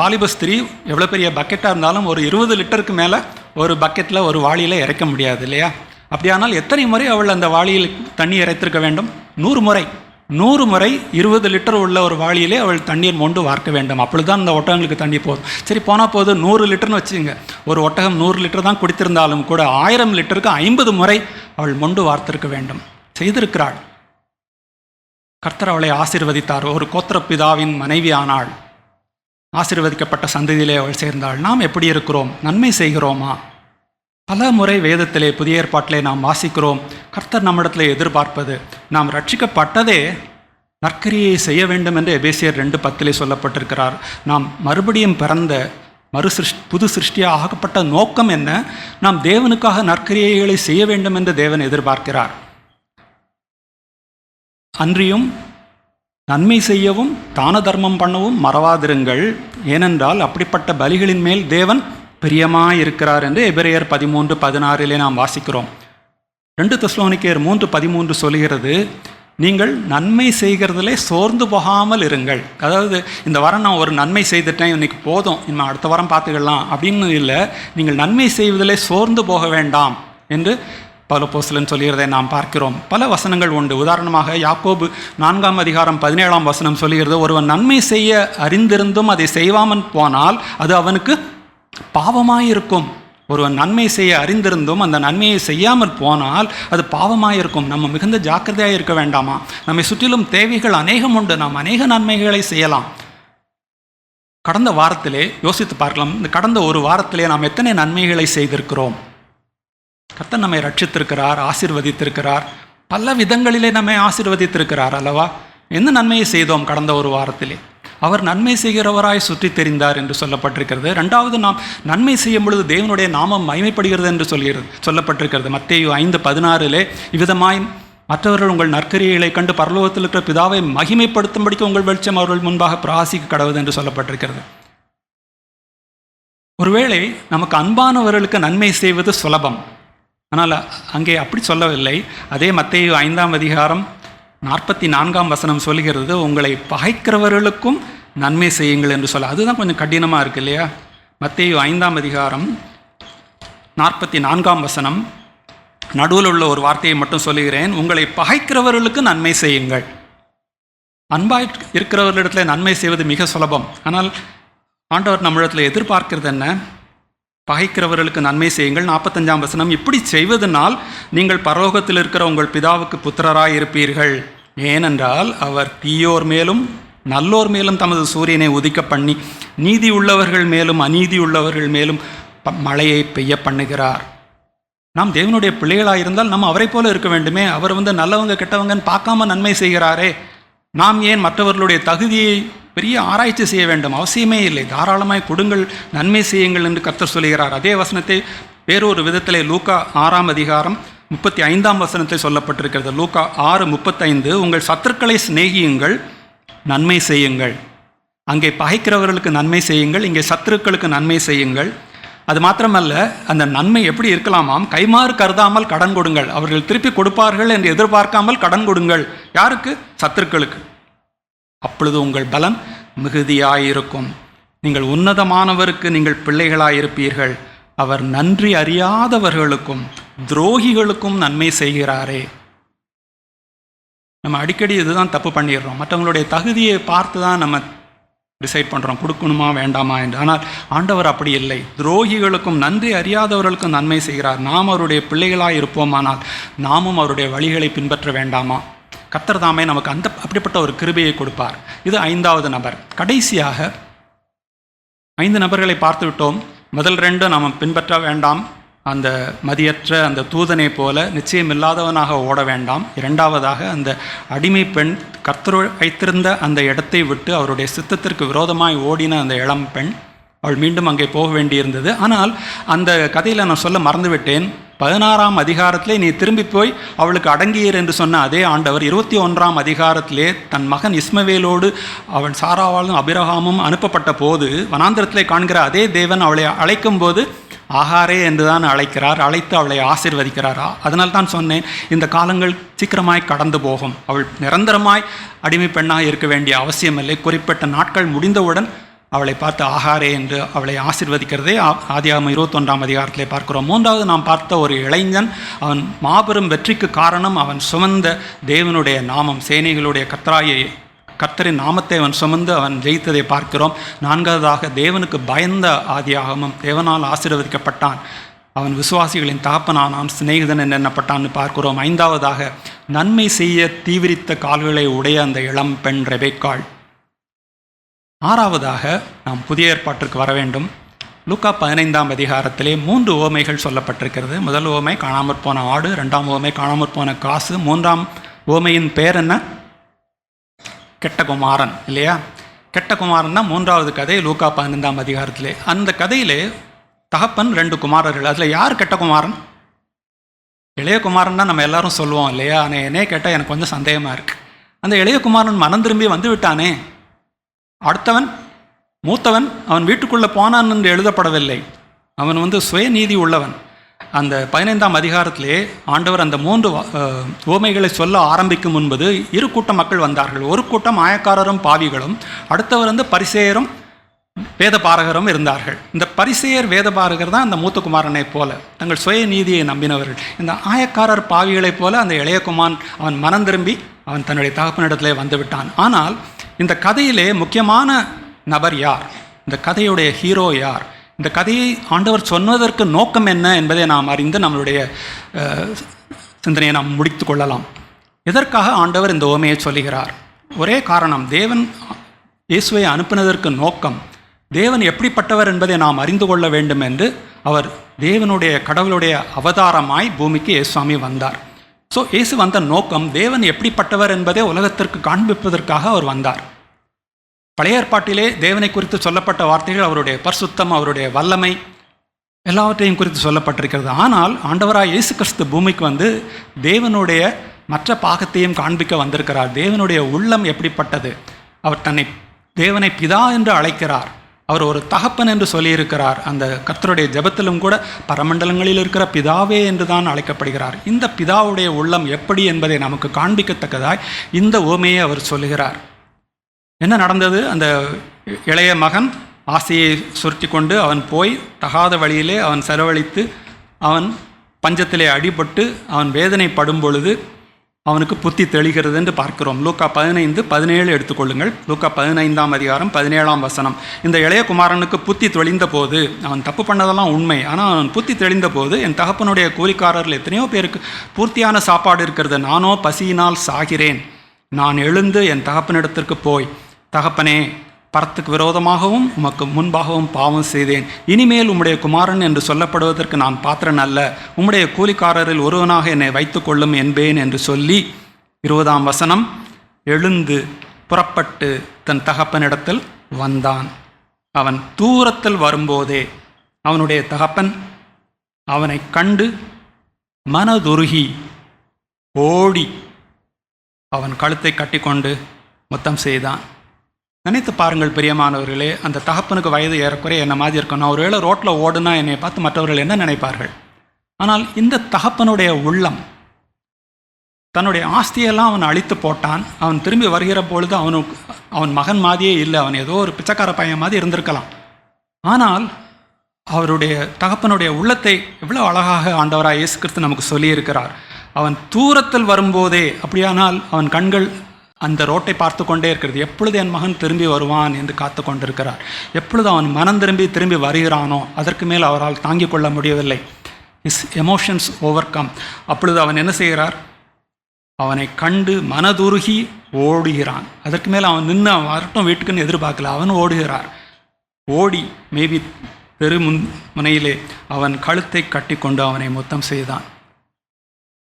வாலிப ஸ்திரீ எவ்வளோ பெரிய பக்கெட்டாக இருந்தாலும் ஒரு 20 லிட்டருக்கு மேலே ஒரு பக்கெட்டில் ஒரு வாளியில் இறைக்க முடியாது இல்லையா? அப்படியானால் எத்தனை முறை அவள் அந்த வாளியில் தண்ணி இறைத்திருக்க வேண்டும்? 100 முறை. 100 முறை 20 லிட்டர் உள்ள ஒரு வாளியிலே அவள் தண்ணீர் மொண்டு வார்க்க வேண்டும். அப்பொழுதுதான் அந்த ஒட்டகங்களுக்கு தண்ணி போதும். சரி, போனால் போது 100 லிட்டர்னு வச்சுங்க. ஒரு ஒட்டகம் 100 லிட்டர் தான் குடித்திருந்தாலும் கூட 1000 லிட்டருக்கு 50 முறை அவள் மொண்டு வார்த்திருக்க வேண்டும். செய்திருக்கிறாள். கர்த்தர் அவளை ஆசீர்வதித்தார். ஒரு கோத்திரப்பிதாவின் மனைவி ஆனாள். ஆசீர்வதிக்கப்பட்ட சந்ததியிலே அவள் சேர்ந்தாள். நாம் எப்படி இருக்கிறோம்? நன்மை செய்கிறோமா? பல முறை வேதத்திலே புதிய ஏற்பாட்டிலே நாம் வாசிக்கிறோம், கர்த்தர் நம்மிடத்தில் எதிர்பார்ப்பது, நாம் ரட்சிக்கப்பட்டதே நற்கிரியை செய்ய வேண்டும் என்று எபேசியர் 2:10 சொல்லப்பட்டிருக்கிறார். நாம் மறுபடியும் பிறந்த புது சிருஷ்டியாக ஆகப்பட்ட நோக்கம் என்ன? நாம் தேவனுக்காக நற்கிரியைகளை செய்ய வேண்டும் என்று தேவன் எதிர்பார்க்கிறார். அன்றியும் நன்மை செய்யவும் தான தர்மம் பண்ணவும் மறவாதிருங்கள், ஏனென்றால் அப்படிப்பட்ட பலிகளின் மேல் தேவன் பிரியமாயிருக்கிறார் என்று எபிரேயர் 13:16 நாம் வாசிக்கிறோம். 2 தெசலோனிக்கேயர் 3:13 சொல்கிறது, நீங்கள் நன்மை செய்கிறதிலே சோர்ந்து போகாமல் இருங்கள். அதாவது இந்த வாரம் நான் ஒரு நன்மை செய்துட்டேன், இன்னைக்கு போதும், இன்னும் அடுத்த வாரம் பார்த்துக்கலாம் அப்படின்னு இல்லை. நீங்கள் நன்மை செய்வதிலே சோர்ந்து போக வேண்டாம் என்று பவுலப்போஸ்தலன் சொல்கிறதை நாம் பார்க்கிறோம். பல வசனங்கள் உண்டு. உதாரணமாக யாக்கோபு 4ஆம் அதிகாரம் 17ஆம் வசனம் சொல்கிறது, ஒருவன் நன்மை செய்ய அறிந்திருந்தும் அதை செய்வாமல் போனால் அது அவனுக்கு பாவமாயிருக்கும். ஒருவன் நன்மை செய்ய அறிந்திருந்தும் அந்த நன்மையை செய்யாமல் போனால் அது பாவமாயிருக்கும். நம்ம மிகுந்த ஜாக்கிரதையாக இருக்க வேண்டாமா? நம்மை சுற்றிலும் தேவைகள் அநேகம் உண்டு, நாம் அநேக நன்மைகளை செய்யலாம். கடந்த வாரத்திலே யோசித்து பார்க்கலாம், இந்த கடந்த ஒரு வாரத்திலே நாம் எத்தனை நன்மைகளை செய்திருக்கிறோம்? கர்த்தர் நம்மை ரட்சித்திருக்கிறார், ஆசீர்வதித்திருக்கிறார், பல விதங்களிலே நம்மை ஆசீர்வதித்திருக்கிறார் அல்லவா? என்ன நன்மையை செய்தோம் கடந்த ஒரு வாரத்திலே? அவர் நன்மை செய்கிறவராய் சுற்றி தெரிந்தார் என்று சொல்லப்பட்டிருக்கிறது. 2வது, நாம் நன்மை செய்யும் பொழுது தேவனுடைய நாமம் மகிமைப்படுகிறது என்று சொல்லப்பட்டிருக்கிறது. மத்தேயு 5:16 இவ்விதமாய் மற்றவர்கள் உங்கள் நற்கிரியைகளை கண்டு பரலோகத்தில் இருக்கிற பிதாவை மகிமைப்படுத்தும்படிக்கு உங்கள் வெளிச்சம் அவர்கள் முன்பாக பிரகாசிக்க கடவுது என்று சொல்லப்பட்டிருக்கிறது. ஒருவேளை நமக்கு அன்பானவர்களுக்கு நன்மை செய்வது சுலபம், ஆனால் அங்கே அப்படி சொல்லவில்லை. அதே மத்தேயு 5ஆம் அதிகாரம் 44ஆம் வசனம் சொல்கிறது, உங்களை பகைக்கிறவர்களுக்கும் நன்மை செய்யுங்கள் என்று சொல்ல. அதுதான் கொஞ்சம் கடினமாக இருக்குது இல்லையா? மத்தேயு 5ஆம் அதிகாரம் 44ஆம் வசனம் நடுவில் உள்ள ஒரு வார்த்தையை மட்டும் சொல்லுகிறேன். உங்களை பகைக்கிறவர்களுக்கு நன்மை செய்யுங்கள். அன்பாய் இருக்கிறவர்களிடத்தில் நன்மை செய்வது மிக சுலபம். ஆனால் ஆண்டவர் நம்மிடத்தில் எதிர்பார்க்கிறது என்ன? பகைக்கிறவர்களுக்கு நன்மை செய்யுங்கள். 45ஆம் வசனம், இப்படி செய்வதனால் நீங்கள் பரலோகத்தில் இருக்கிற உங்கள் பிதாவுக்கு புத்திரராய் இருப்பீர்கள். ஏனென்றால் அவர் தீயோர் மேலும் நல்லோர் மேலும் தமது சூரியனை உதிக்க பண்ணி நீதி உள்ளவர்கள் மேலும் அநீதி உள்ளவர்கள் மேலும் மழையை பெய்ய பண்ணுகிறார். நாம் தேவனுடைய பிள்ளைகளாக இருந்தால் நம்ம அவரை போல இருக்க வேண்டுமே. அவர் நல்லவங்க கெட்டவங்கன்னு பார்க்காம நன்மை செய்கிறாரே. நாம் ஏன் மற்றவர்களுடைய தகுதியை பெரிய ஆராய்ச்சி செய்ய வேண்டும்? அவசியமே இல்லை. தாராளமாய் கொடுங்கள், நன்மை செய்யுங்கள் என்று கர்த்தர் சொல்கிறார். அதே வசனத்தை வேறொரு விதத்திலே லூக்கா 6ஆம் அதிகாரம் 35ஆம் வசனத்தில் சொல்லப்பட்டிருக்கிறது. லூக்கா 6:35, உங்கள் சத்துருக்களை சிநேகியுங்கள், நன்மை செய்யுங்கள். அங்கே பகைக்கிறவர்களுக்கு நன்மை செய்யுங்கள், இங்கே சத்துருக்களுக்கு நன்மை செய்யுங்கள். அது மாத்திரமல்ல, அந்த நன்மை எப்படி இருக்கலாமாம்? கைமாறு கருதாமல் கடன் கொடுங்கள். அவர்கள் திருப்பி கொடுப்பார்கள் என்று எதிர்பார்க்காமல் கடன் கொடுங்கள். யாருக்கு? சத்துருக்களுக்கு. அப்பொழுது உங்கள் பலன் மிகுதியாயிருக்கும். நீங்கள் உன்னதமானவருக்கு நீங்கள் பிள்ளைகளாயிருப்பீர்கள். அவர் நன்றி அறியாதவர்களுக்கும் துரோகிகளுக்கும் நன்மை செய்கிறாரே. நம்ம அடிக்கடி இதுதான் தப்பு பண்ணிடுறோம். மற்றவங்களுடைய தகுதியை பார்த்து தான் நம்ம டிசைட் பண்ணுறோம், கொடுக்கணுமா வேண்டாமா என்று. ஆனால் ஆண்டவர் அப்படி இல்லை. துரோகிகளுக்கும் நன்றி அறியாதவர்களுக்கும் நன்மை செய்கிறார். நாம் அவருடைய பிள்ளைகளாக இருப்போமானால் நாமும் அவருடைய வழிகளை பின்பற்ற வேண்டாமா? கர்த்தர் தாமே நமக்கு அப்படிப்பட்ட ஒரு கிருபையை கொடுப்பார். இது 5வது நபர். கடைசியாக 5 நபர்களை பார்த்து விட்டோம். முதல் 2 நாம் பின்பற்ற வேண்டாம். அந்த மதியற்ற அந்த தூதனை போல நிச்சயமில்லாதவனாக ஓட வேண்டாம். 2வதாக அந்த அடிமை பெண் கர்த்தர் வைத்திருந்த அந்த இடத்தை விட்டு அவருடைய சித்தத்திற்கு விரோதமாய் ஓடின அந்த இளம் பெண், அவள் மீண்டும் அங்கே போக வேண்டியிருந்தது. ஆனால் அந்த கதையில் நான் சொல்ல மறந்துவிட்டேன். 16ஆம் அதிகாரத்திலே நீ திரும்பி போய் அவளுக்கு அடங்கியர் என்று சொன்ன அதே ஆண்டவர் 21ஆம் அதிகாரத்திலே தன் மகன் இஸ்மவேலோடு அவன் சாராவாலும் அபிரகாமும் அனுப்பப்பட்ட போது வனாந்திரத்திலே காண்கிற அதே தேவன் அவளை அழைக்கும் போது ஆகாரே என்று தான் அழைக்கிறார். அழைத்து அவளை ஆசீர்வதிக்கிறாரா. அதனால் தான் சொன்னேன், இந்த காலங்கள் சீக்கிரமாய் கடந்து போகும். அவள் நிரந்தரமாய் அடிமை பெண்ணாக இருக்க வேண்டிய அவசியமில்லை. குறிப்பிட்ட நாட்கள் முடிந்தவுடன் அவளை பார்த்து ஆகாரே என்று அவளை ஆசீர்வதிக்கிறதே ஆதியாகமம் 21ஆம் அதிகாரத்திலே பார்க்கிறோம். 3வது நாம் பார்த்த ஒரு இளைஞன், அவன் மாபெரும் வெற்றிக்கு காரணம் அவன் சுமந்த தேவனுடைய நாமம், சேனைகளுடைய கர்த்தரின் நாமத்தை அவன் சுமந்து அவன் ஜெயித்ததை பார்க்கிறோம். 4வதாக தேவனுக்கு பயந்த ஆதியாகமம், தேவனால் ஆசீர்வதிக்கப்பட்டான். அவன் விசுவாசிகளின் தகப்பனானான், சிநேகிதன் என்று எண்ணப்பட்டான்னு பார்க்கிறோம். 5வதாக நன்மை செய்ய தீவிரித்த கால்களை உடைய அந்த இளம் பெண் ரெபெக்காள். 6வதாக நாம் புதிய ஏற்பாட்டிற்கு வர வேண்டும். லூக்கா 15ஆம் அதிகாரத்திலே 3 உவமைகள் சொல்லப்பட்டிருக்கிறது. முதல் உவமை காணாமற் போன ஆடு, 2ஆம் உவமை காணாமற் போன காசு, 3ஆம் உவமையின் பேர் என்ன? கெட்ட குமாரன் இல்லையா? கெட்ட குமாரன் தான் 3வது கதை லூக்கா 15ஆம் அதிகாரத்திலே. அந்த கதையிலே தகப்பன் 2 குமாரர்கள். அதில் யார் கெட்ட குமாரன்? இளைய குமாரன் தான் நம்ம எல்லாரும் சொல்லுவோம் இல்லையா? ஆனால் என்னே கேட்டால் எனக்கு கொஞ்சம் சந்தேகமாக இருக்குது. அந்த இளைய குமாரன் மனம் திரும்பி வந்து விட்டானே. அடுத்தவன் மூத்தவன் அவன் வீட்டுக்குள்ளே போனான் என்று எழுதப்படவில்லை. அவன் சுயநீதி உள்ளவன். அந்த 15ஆம் அதிகாரத்திலே ஆண்டவர் அந்த 3 உவமைகளை சொல்ல ஆரம்பிக்கும் முன்பது 2 கூட்ட மக்கள் வந்தார்கள். ஒரு கூட்டம் ஆயக்காரரும் பாவிகளும், அடுத்தவர் பரிசேயரும் வேதபாரகரும் இருந்தார்கள். இந்த பரிசேயர் வேதபாரகர் தான் அந்த மூத்த குமாரனை போல தங்கள் சுய நீதியை நம்பினவர்கள். இந்த ஆயக்காரர் பாவிகளைப் போல அந்த இளைய குமாரன் அவன் மனம் திரும்பி அவன் தன்னுடைய தகப்பனிடத்திலே வந்து விட்டான். ஆனால் இந்த கதையிலே முக்கியமான நபர் யார்? இந்த கதையுடைய ஹீரோ யார்? இந்த கதையை ஆண்டவர் சொன்னதற்கு நோக்கம் என்ன என்பதை நாம் அறிந்து நம்மளுடைய சிந்தனையை நாம் முடித்து கொள்ளலாம். எதற்காக ஆண்டவர் இந்த உவமையை சொல்லுகிறார்? ஒரே காரணம், தேவன் இயேசுவை அனுப்பினதற்கு நோக்கம் தேவன் எப்படிப்பட்டவர் என்பதை நாம் அறிந்து கொள்ள வேண்டும் என்று அவர் தேவனுடைய கடவுளுடைய அவதாரமாய் பூமிக்கு இயேசுவாமி வந்தார். ஸோ இயேசு வந்த நோக்கம் தேவன் எப்படிப்பட்டவர் என்பதை உலகத்திற்கு காண்பிப்பதற்காக அவர் வந்தார். பழைய ஏற்பாட்டிலே தேவனை குறித்து சொல்லப்பட்ட வார்த்தைகள் அவருடைய பரிசுத்தம், அவருடைய வல்லமை எல்லாவற்றையும் குறித்து சொல்லப்பட்டிருக்கிறது. ஆனால் ஆண்டவராய் இயேசு கிறிஸ்து பூமிக்கு தேவனுடைய மற்ற பாகத்தையும் காண்பிக்க வந்திருக்கிறார். தேவனுடைய உள்ளம் எப்படிப்பட்டது, அவர் தன்னை தேவனை பிதா என்று அழைக்கிறார். அவர் ஒரு தகப்பன் என்று சொல்லியிருக்கிறார். அந்த கர்த்தருடைய ஜெபத்திலும் கூட பரமண்டலங்களில் இருக்கிற பிதாவே என்று தான் அழைக்கப்படுகிறார். இந்த பிதாவுடைய உள்ளம் எப்படி என்பதை நமக்கு காண்பிக்கத்தக்கதாய் இந்த உவமையை அவர் சொல்லுகிறார். என்ன நடந்தது? அந்த இளைய மகன் ஆசையை சுருட்டி கொண்டு அவன் போய் தகாத வழியிலே அவன் செலவழித்து அவன் பஞ்சத்திலே அடிபட்டு அவன் வேதனைப்படும் பொழுது அவனுக்கு புத்தி தெளிகிறது என்று பார்க்கிறோம். லூக்கா 15:17 எடுத்துக்கொள்ளுங்கள். லூக்கா 15ஆம் அதிகாரம் 17ஆம் வசனம். இந்த இளைய குமாரனுக்கு புத்தி தெளிந்த போது, அவன் தப்பு பண்ணதெல்லாம் உண்மை, ஆனால் அவன் புத்தி தெளிந்த போது, என் தகப்பனுடைய கூலிக்காரர்கள் எத்தனையோ பேருக்கு பூர்த்தியான சாப்பாடு இருக்கிறது, நானோ பசியினால் சாகிறேன். நான் எழுந்து என் தகப்பனிடத்திற்கு போய், தகப்பனே, பரத்துக்கு விரோதமாகவும் உமக்கு முன்பாகவும் பாவம் செய்தேன். இனிமேல் உம்முடைய குமாரன் என்று சொல்லப்படுவதற்கு நான் பாத்திரன் அல்ல. உம்முடைய கூலிக்காரரில் ஒருவனாக என்னை வைத்துக்கொள்ளும் என்பேன் என்று சொல்லி 20ஆம் வசனம், எழுந்து புறப்பட்டு தன் தகப்பனிடத்தில் வந்தான். அவன் தூரத்தில் வரும்போதே அவனுடைய தகப்பன் அவனை கண்டு மனதுருகி ஓடி அவன் கழுத்தை கட்டிக்கொண்டு முத்தம் செய்தான். நினைத்து பாருங்கள் பிரியமானவர்களே, அந்த தகப்பனுக்கு வயது ஏறக்குறைய என்ன மாதிரி இருக்கணும். ஒருவேளை ரோட்டில் ஓடுனா என்னை பார்த்து மற்றவர்கள் என்ன நினைப்பார்கள்? ஆனால் இந்த தகப்பனுடைய உள்ளம், தன்னுடைய ஆஸ்தியெல்லாம் அவன் அழித்து போட்டான். அவன் திரும்பி வருகிற பொழுது அவன் மகன் மாதிரியே இல்லை, அவன் ஏதோ ஒரு பிச்சைக்கார பையன் மாதிரி இருந்திருக்கலாம். ஆனால் அவருடைய தகப்பனுடைய உள்ளத்தை எவ்வளோ அழகாக ஆண்டவராக இயேசு கிறிஸ்து நமக்கு சொல்லியிருக்கிறார். அவன் தூரத்தில் வரும்போதே, அப்படியானால் அவன் கண்கள் அந்த ரோட்டை பார்த்து கொண்டே இருக்கிறது. எப்பொழுது என் மகன் திரும்பி வருவான் என்று காத்து கொண்டிருக்கிறார். எப்பொழுது அவன் மனம் திரும்பி வருகிறானோ அதற்கு மேல் அவரால் தாங்கிக் கொள்ள முடியவில்லை. Is emotions over come. அப்பொழுது அவன் என்ன செய்கிறார்? அவனை கண்டு மனதுருகி ஓடுகிறான். அதற்கு மேல் அவன் நின்று அவன் வரட்டும் வீட்டுக்குன்னு எதிர்பார்க்கல, அவன் ஓடுகிறார். ஓடி மேபி தெரு முனையிலே அவன் கழுத்தை கட்டி கொண்டு அவனை முத்தம் செய்தான்.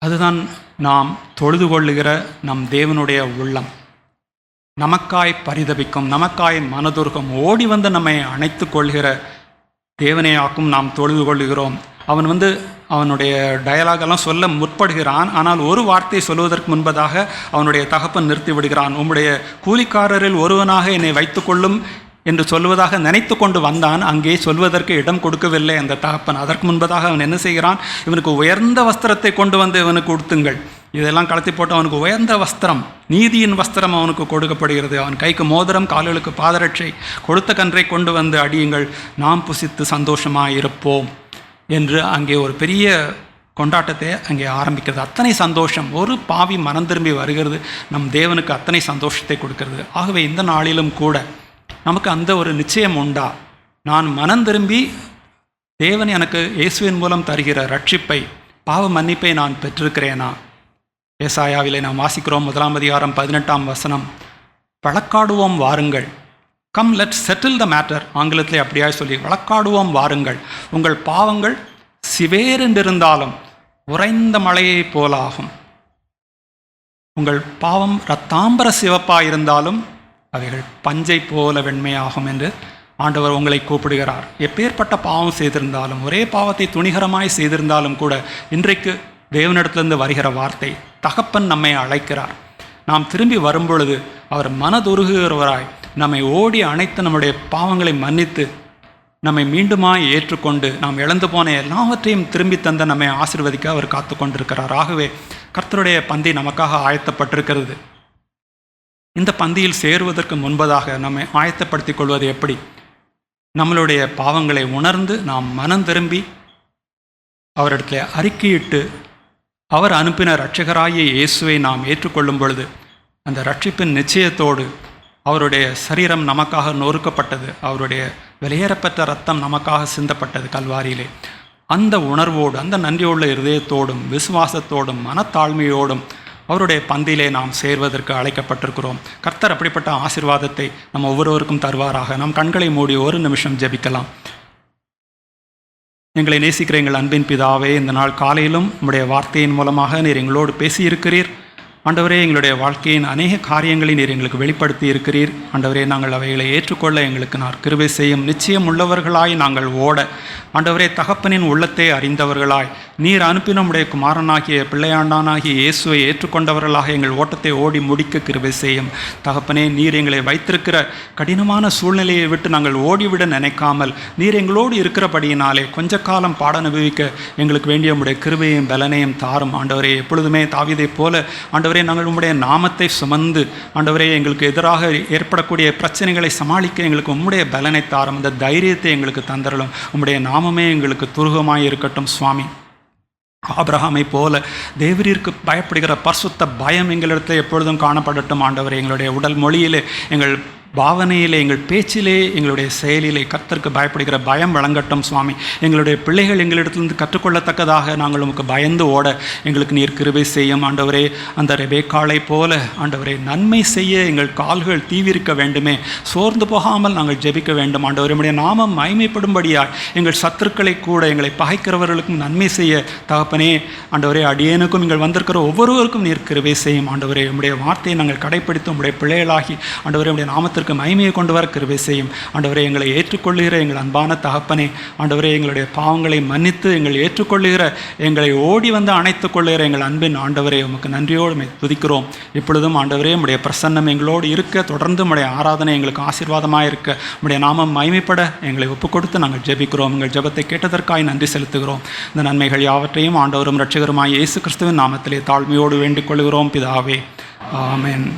அதுதான் நாம் தொழுது கொள்ளுகிற நம் தேவனுடைய உள்ளம். நமக்காய் பரிதபிக்கும், நமக்காய் மனதுருகம், ஓடி வந்து நம்மை அணைத்து கொள்கிற தேவனையாக்கும் நாம் தொழுது கொள்ளுகிறோம். அவன் அவனுடைய டயலாகெல்லாம் சொல்ல முற்படுகிறான். ஆனால் ஒரு வார்த்தை சொல்வதற்கு முன்பதாக அவனுடைய தகப்பன் நிறுத்தி விடுகிறான். உம்முடைய கூலிக்காரரில் ஒருவனாக என்னை வைத்துக்கொள்ளும் என்று சொல்வதாக நினைத்து கொண்டு வந்தான். அங்கே சொல்வதற்கு இடம் கொடுக்கவில்லை அந்த தகப்பன். அதற்கு முன்பதாக அவன் என்ன செய்கிறான்? இவனுக்கு உயர்ந்த வஸ்திரத்தை கொண்டு வந்து இவனுக்கு கொடுத்துங்கள். இதெல்லாம் கலத்தி போட்டு அவனுக்கு உயர்ந்த வஸ்திரம், நீதியின் வஸ்திரம் அவனுக்கு கொடுக்கப்படுகிறது. அவன் கைக்கு மோதிரம், கால்களுக்கு பாதரட்சை, கொடுத்த கன்றை கொண்டு வந்து அடியுங்கள், நாம் புசித்து சந்தோஷமாக இருப்போம் என்று அங்கே ஒரு பெரிய கொண்டாட்டத்தை அங்கே ஆரம்பிக்கிறது. அத்தனை சந்தோஷம். ஒரு பாவி மனம் திரும்பி வருகிறது நம் தேவனுக்கு அத்தனை சந்தோஷத்தை கொடுக்கிறது. ஆகவே இந்த நாளிலும் கூட நமக்கு அந்த ஒரு நிச்சயம் உண்டா? நான் மனம் திரும்பி தேவன் எனக்கு இயேசுவின் மூலம் தருகிற ரட்சிப்பை, பாவ மன்னிப்பை நான் பெற்றிருக்கிறேனா? ஏசாயாவிலே நாம் வாசிக்கிறோம் 1ஆம் அதிகாரம் 18ஆம் வசனம், வழக்காடுவோம் வாருங்கள், come let settle the matter. ஆங்கிலத்திலே அப்படியாய் சொல்லி, வழக்காடுவோம் வாருங்கள், உங்கள் பாவங்கள் சிவேரென்றிருந்தாலும் உறைந்த மழையைப் போலாகும், உங்கள் பாவம் இரத்தாம்பர சிவப்பாயிருந்தாலும் அவைகள் பஞ்சை போல வெண்மையாகும் என்று ஆண்டவர் உங்களை கூப்பிடுகிறார். எப்பேற்பட்ட பாவம் செய்திருந்தாலும், ஒரே பாவத்தை துணிகரமாய் செய்திருந்தாலும் கூட, இன்றைக்கு தேவனிடத்திலிருந்து வருகிற வார்த்தை, தகப்பன் நம்மை அழைக்கிறார். நாம் திரும்பி வரும்பொழுது அவர் மனதுருகுகிறவராய் நம்மை ஓடி அணைத்து நம்முடைய பாவங்களை மன்னித்து நம்மை மீண்டுமாய் ஏற்றுக்கொண்டு நாம் இழந்து போன எல்லாவற்றையும் திரும்பி தந்த நம்மை ஆசீர்வதிக்க அவர் காத்து கொண்டிருக்கிறார். ஆகவே கர்த்தருடைய பந்தி நமக்காக ஆயத்தப்பட்டிருக்கிறது. இந்த பந்தியில் சேருவதற்கு முன்பதாக நம்மை ஆயத்தப்படுத்திக் கொள்வது எப்படி? நம்மளுடைய பாவங்களை உணர்ந்து நாம் மனம் திரும்பி அவரிடத்தில் அறிக்கையிட்டு அவர் அனுப்பின இரட்சகராகிய இயேசுவை நாம் ஏற்றுக்கொள்ளும் பொழுது அந்த ரட்சிப்பின் நிச்சயத்தோடு அவருடைய சரீரம் நமக்காக நொறுக்கப்பட்டது, அவருடைய வெளியேறப்பட்ட இரத்தம் நமக்காக சிந்தப்பட்டது கல்வாரியிலே, அந்த உணர்வோடு, அந்த நன்றியுள்ள இருதயத்தோடும் விசுவாசத்தோடும் மனத்தாழ்மையோடும் அவருடைய பந்தியிலே நாம் சேர்வதற்கு அழைக்கப்பட்டிருக்கிறோம். கர்த்தர் அப்படிப்பட்ட ஆசீர்வாதத்தை நம்ம ஒவ்வொருவருக்கும் தருவாராக. நாம் கண்களை மூடி ஒரு நிமிஷம் ஜெபிக்கலாம். எங்களை நேசிக்கிற எங்கள் அன்பின் பிதாவே, இந்த நாள் காலையிலும் உம்முடைய வார்த்தையின் மூலமாக நீர் எங்களோடு பேசியிருக்கிறீர். ஆண்டவரே, எங்களுடைய வாழ்க்கையின் அநேக காரியங்களை நீர் எங்களுக்கு வெளிப்படுத்தி இருக்கிறீர். ஆண்டவரே, நாங்கள் அவைகளை ஏற்றுக்கொள்ள எங்களுக்கு கிருபை செய்யும். நிச்சயம் உள்ளவர்களாய் நாங்கள் ஓட, ஆண்டவரே, தகப்பனின் உள்ளத்தை அறிந்தவர்களாய் நீர் அனுப்பின நம்முடைய குமாரனாகிய பிள்ளையாண்டானாகிய இயேசுவை ஏற்றுக்கொண்டவர்களாக எங்கள் ஓட்டத்தை ஓடி முடிக்க கிருபை செய்யும். தகப்பனே, நீர் எங்களை வைத்திருக்கிற கடினமான சூழ்நிலையை விட்டு நாங்கள் ஓடிவிட நினைக்காமல் நீர் எங்களோடு இருக்கிறபடியினாலே கொஞ்ச காலம் பாட அனுபவிக்க எங்களுக்கு வேண்டிய உம்முடைய கிருபையும் பலனையும் தாரும். ஆண்டவரே, எப்பொழுதுமே தாவீதைப் போல ஆண்டவரே, நாங்கள் உம்முடைய நாமத்தை சுமந்து ஆண்டவரே, எங்களுக்கு எதிராக ஏற்படக்கூடிய பிரச்சனைகளை சமாளிக்க எங்களுக்கு உம்முடைய பலனை தாரும். அந்த தைரியத்தை எங்களுக்கு தந்தரலும். உம்முடைய நாமமே எங்களுக்கு துருகமாய் இருக்கட்டும் சுவாமி. ஆபிரகாமை போல தேவரீருக்கு பயப்படுகிற பரிசுத்த பயம் எங்களிடத்தில் எப்பொழுதும் காணப்படட்டும். ஆண்டவரே, எங்களுடைய உடல் மொழியிலே, எங்கள் பாவனையிலே, எங்கள் பேச்சிலே, எங்களுடைய செயலிலே கர்த்தருக்கு பயப்படுகிற பயம் வழங்கட்டும் சுவாமி. எங்களுடைய பிள்ளைகள் எங்களிடத்திலிருந்து கற்றுக்கொள்ளத்தக்கதாக நாங்கள் உமக்கு பயந்து ஓட எங்களுக்கு நீர் கிருபை செய்யும். ஆண்டவரே, அந்த ரெபேக்காளை போல ஆண்டவரே, நன்மை செய்ய எங்கள் கால்கள் தீவிரிக்க வேண்டுமே, சோர்ந்து போகாமல் நாங்கள் ஜெபிக்க வேண்டும். ஆண்டவரே, நம்முடைய நாமம் மகிமைப்படும்படியாய் எங்கள் சத்துருக்களை கூட, எங்களை பகைக்கிறவர்களுக்கும் நன்மை செய்ய தகப்பனே, ஆண்டவரே, அடியேனுக்கும் நீங்கள் வந்திருக்கிற ஒவ்வொருவருக்கும் நீர் கிருபை செய்யும். ஆண்டவரே, உம்முடைய வார்த்தையை நாங்கள் கடைப்பிடித்து உம்முடைய பிள்ளைகளாகி ஆண்டவரே, உம்முடைய நாமத்திற்கு மகிமையை கொண்டு வர கிருபை செய்யும். ஆண்டவரே, எங்களை ஏற்றுக்கொள்ளுகிற எங்கள் அன்பான தகப்பனே, ஆண்டவரே, எங்களுடைய பாவங்களை மன்னித்து எங்களை ஏற்றுக்கொள்ளுகிற, எங்களை ஓடி வந்து அணைத்துக் கொள்ளுகிற எங்கள் அன்பின் ஆண்டவரே, உமக்கு நன்றியோடு துதிக்கிறோம். இப்பொழுதும் ஆண்டவரே, உம்முடைய பிரசன்னம் எங்களோடு இருக்க, தொடர்ந்து உம்முடைய ஆராதனை எங்களுக்கு ஆசீர்வாதமாக இருக்க, உம்முடைய நாமம் மகிமைப்பட எங்களை ஒப்புக் கொடுத்து நாங்கள் ஜெபிக்கிறோம். எங்கள் ஜெபத்தை கேட்டதற்காய் நன்றி செலுத்துகிறோம். இந்த நன்மைகள் யாவற்றையும் ஆண்டவரும் இரட்சகருமாய் இயேசு கிறிஸ்துவின் நாமத்திலே தாழ்மையோடு வேண்டிக் கொள்கிறோம் பிதாவே. ஆமென்.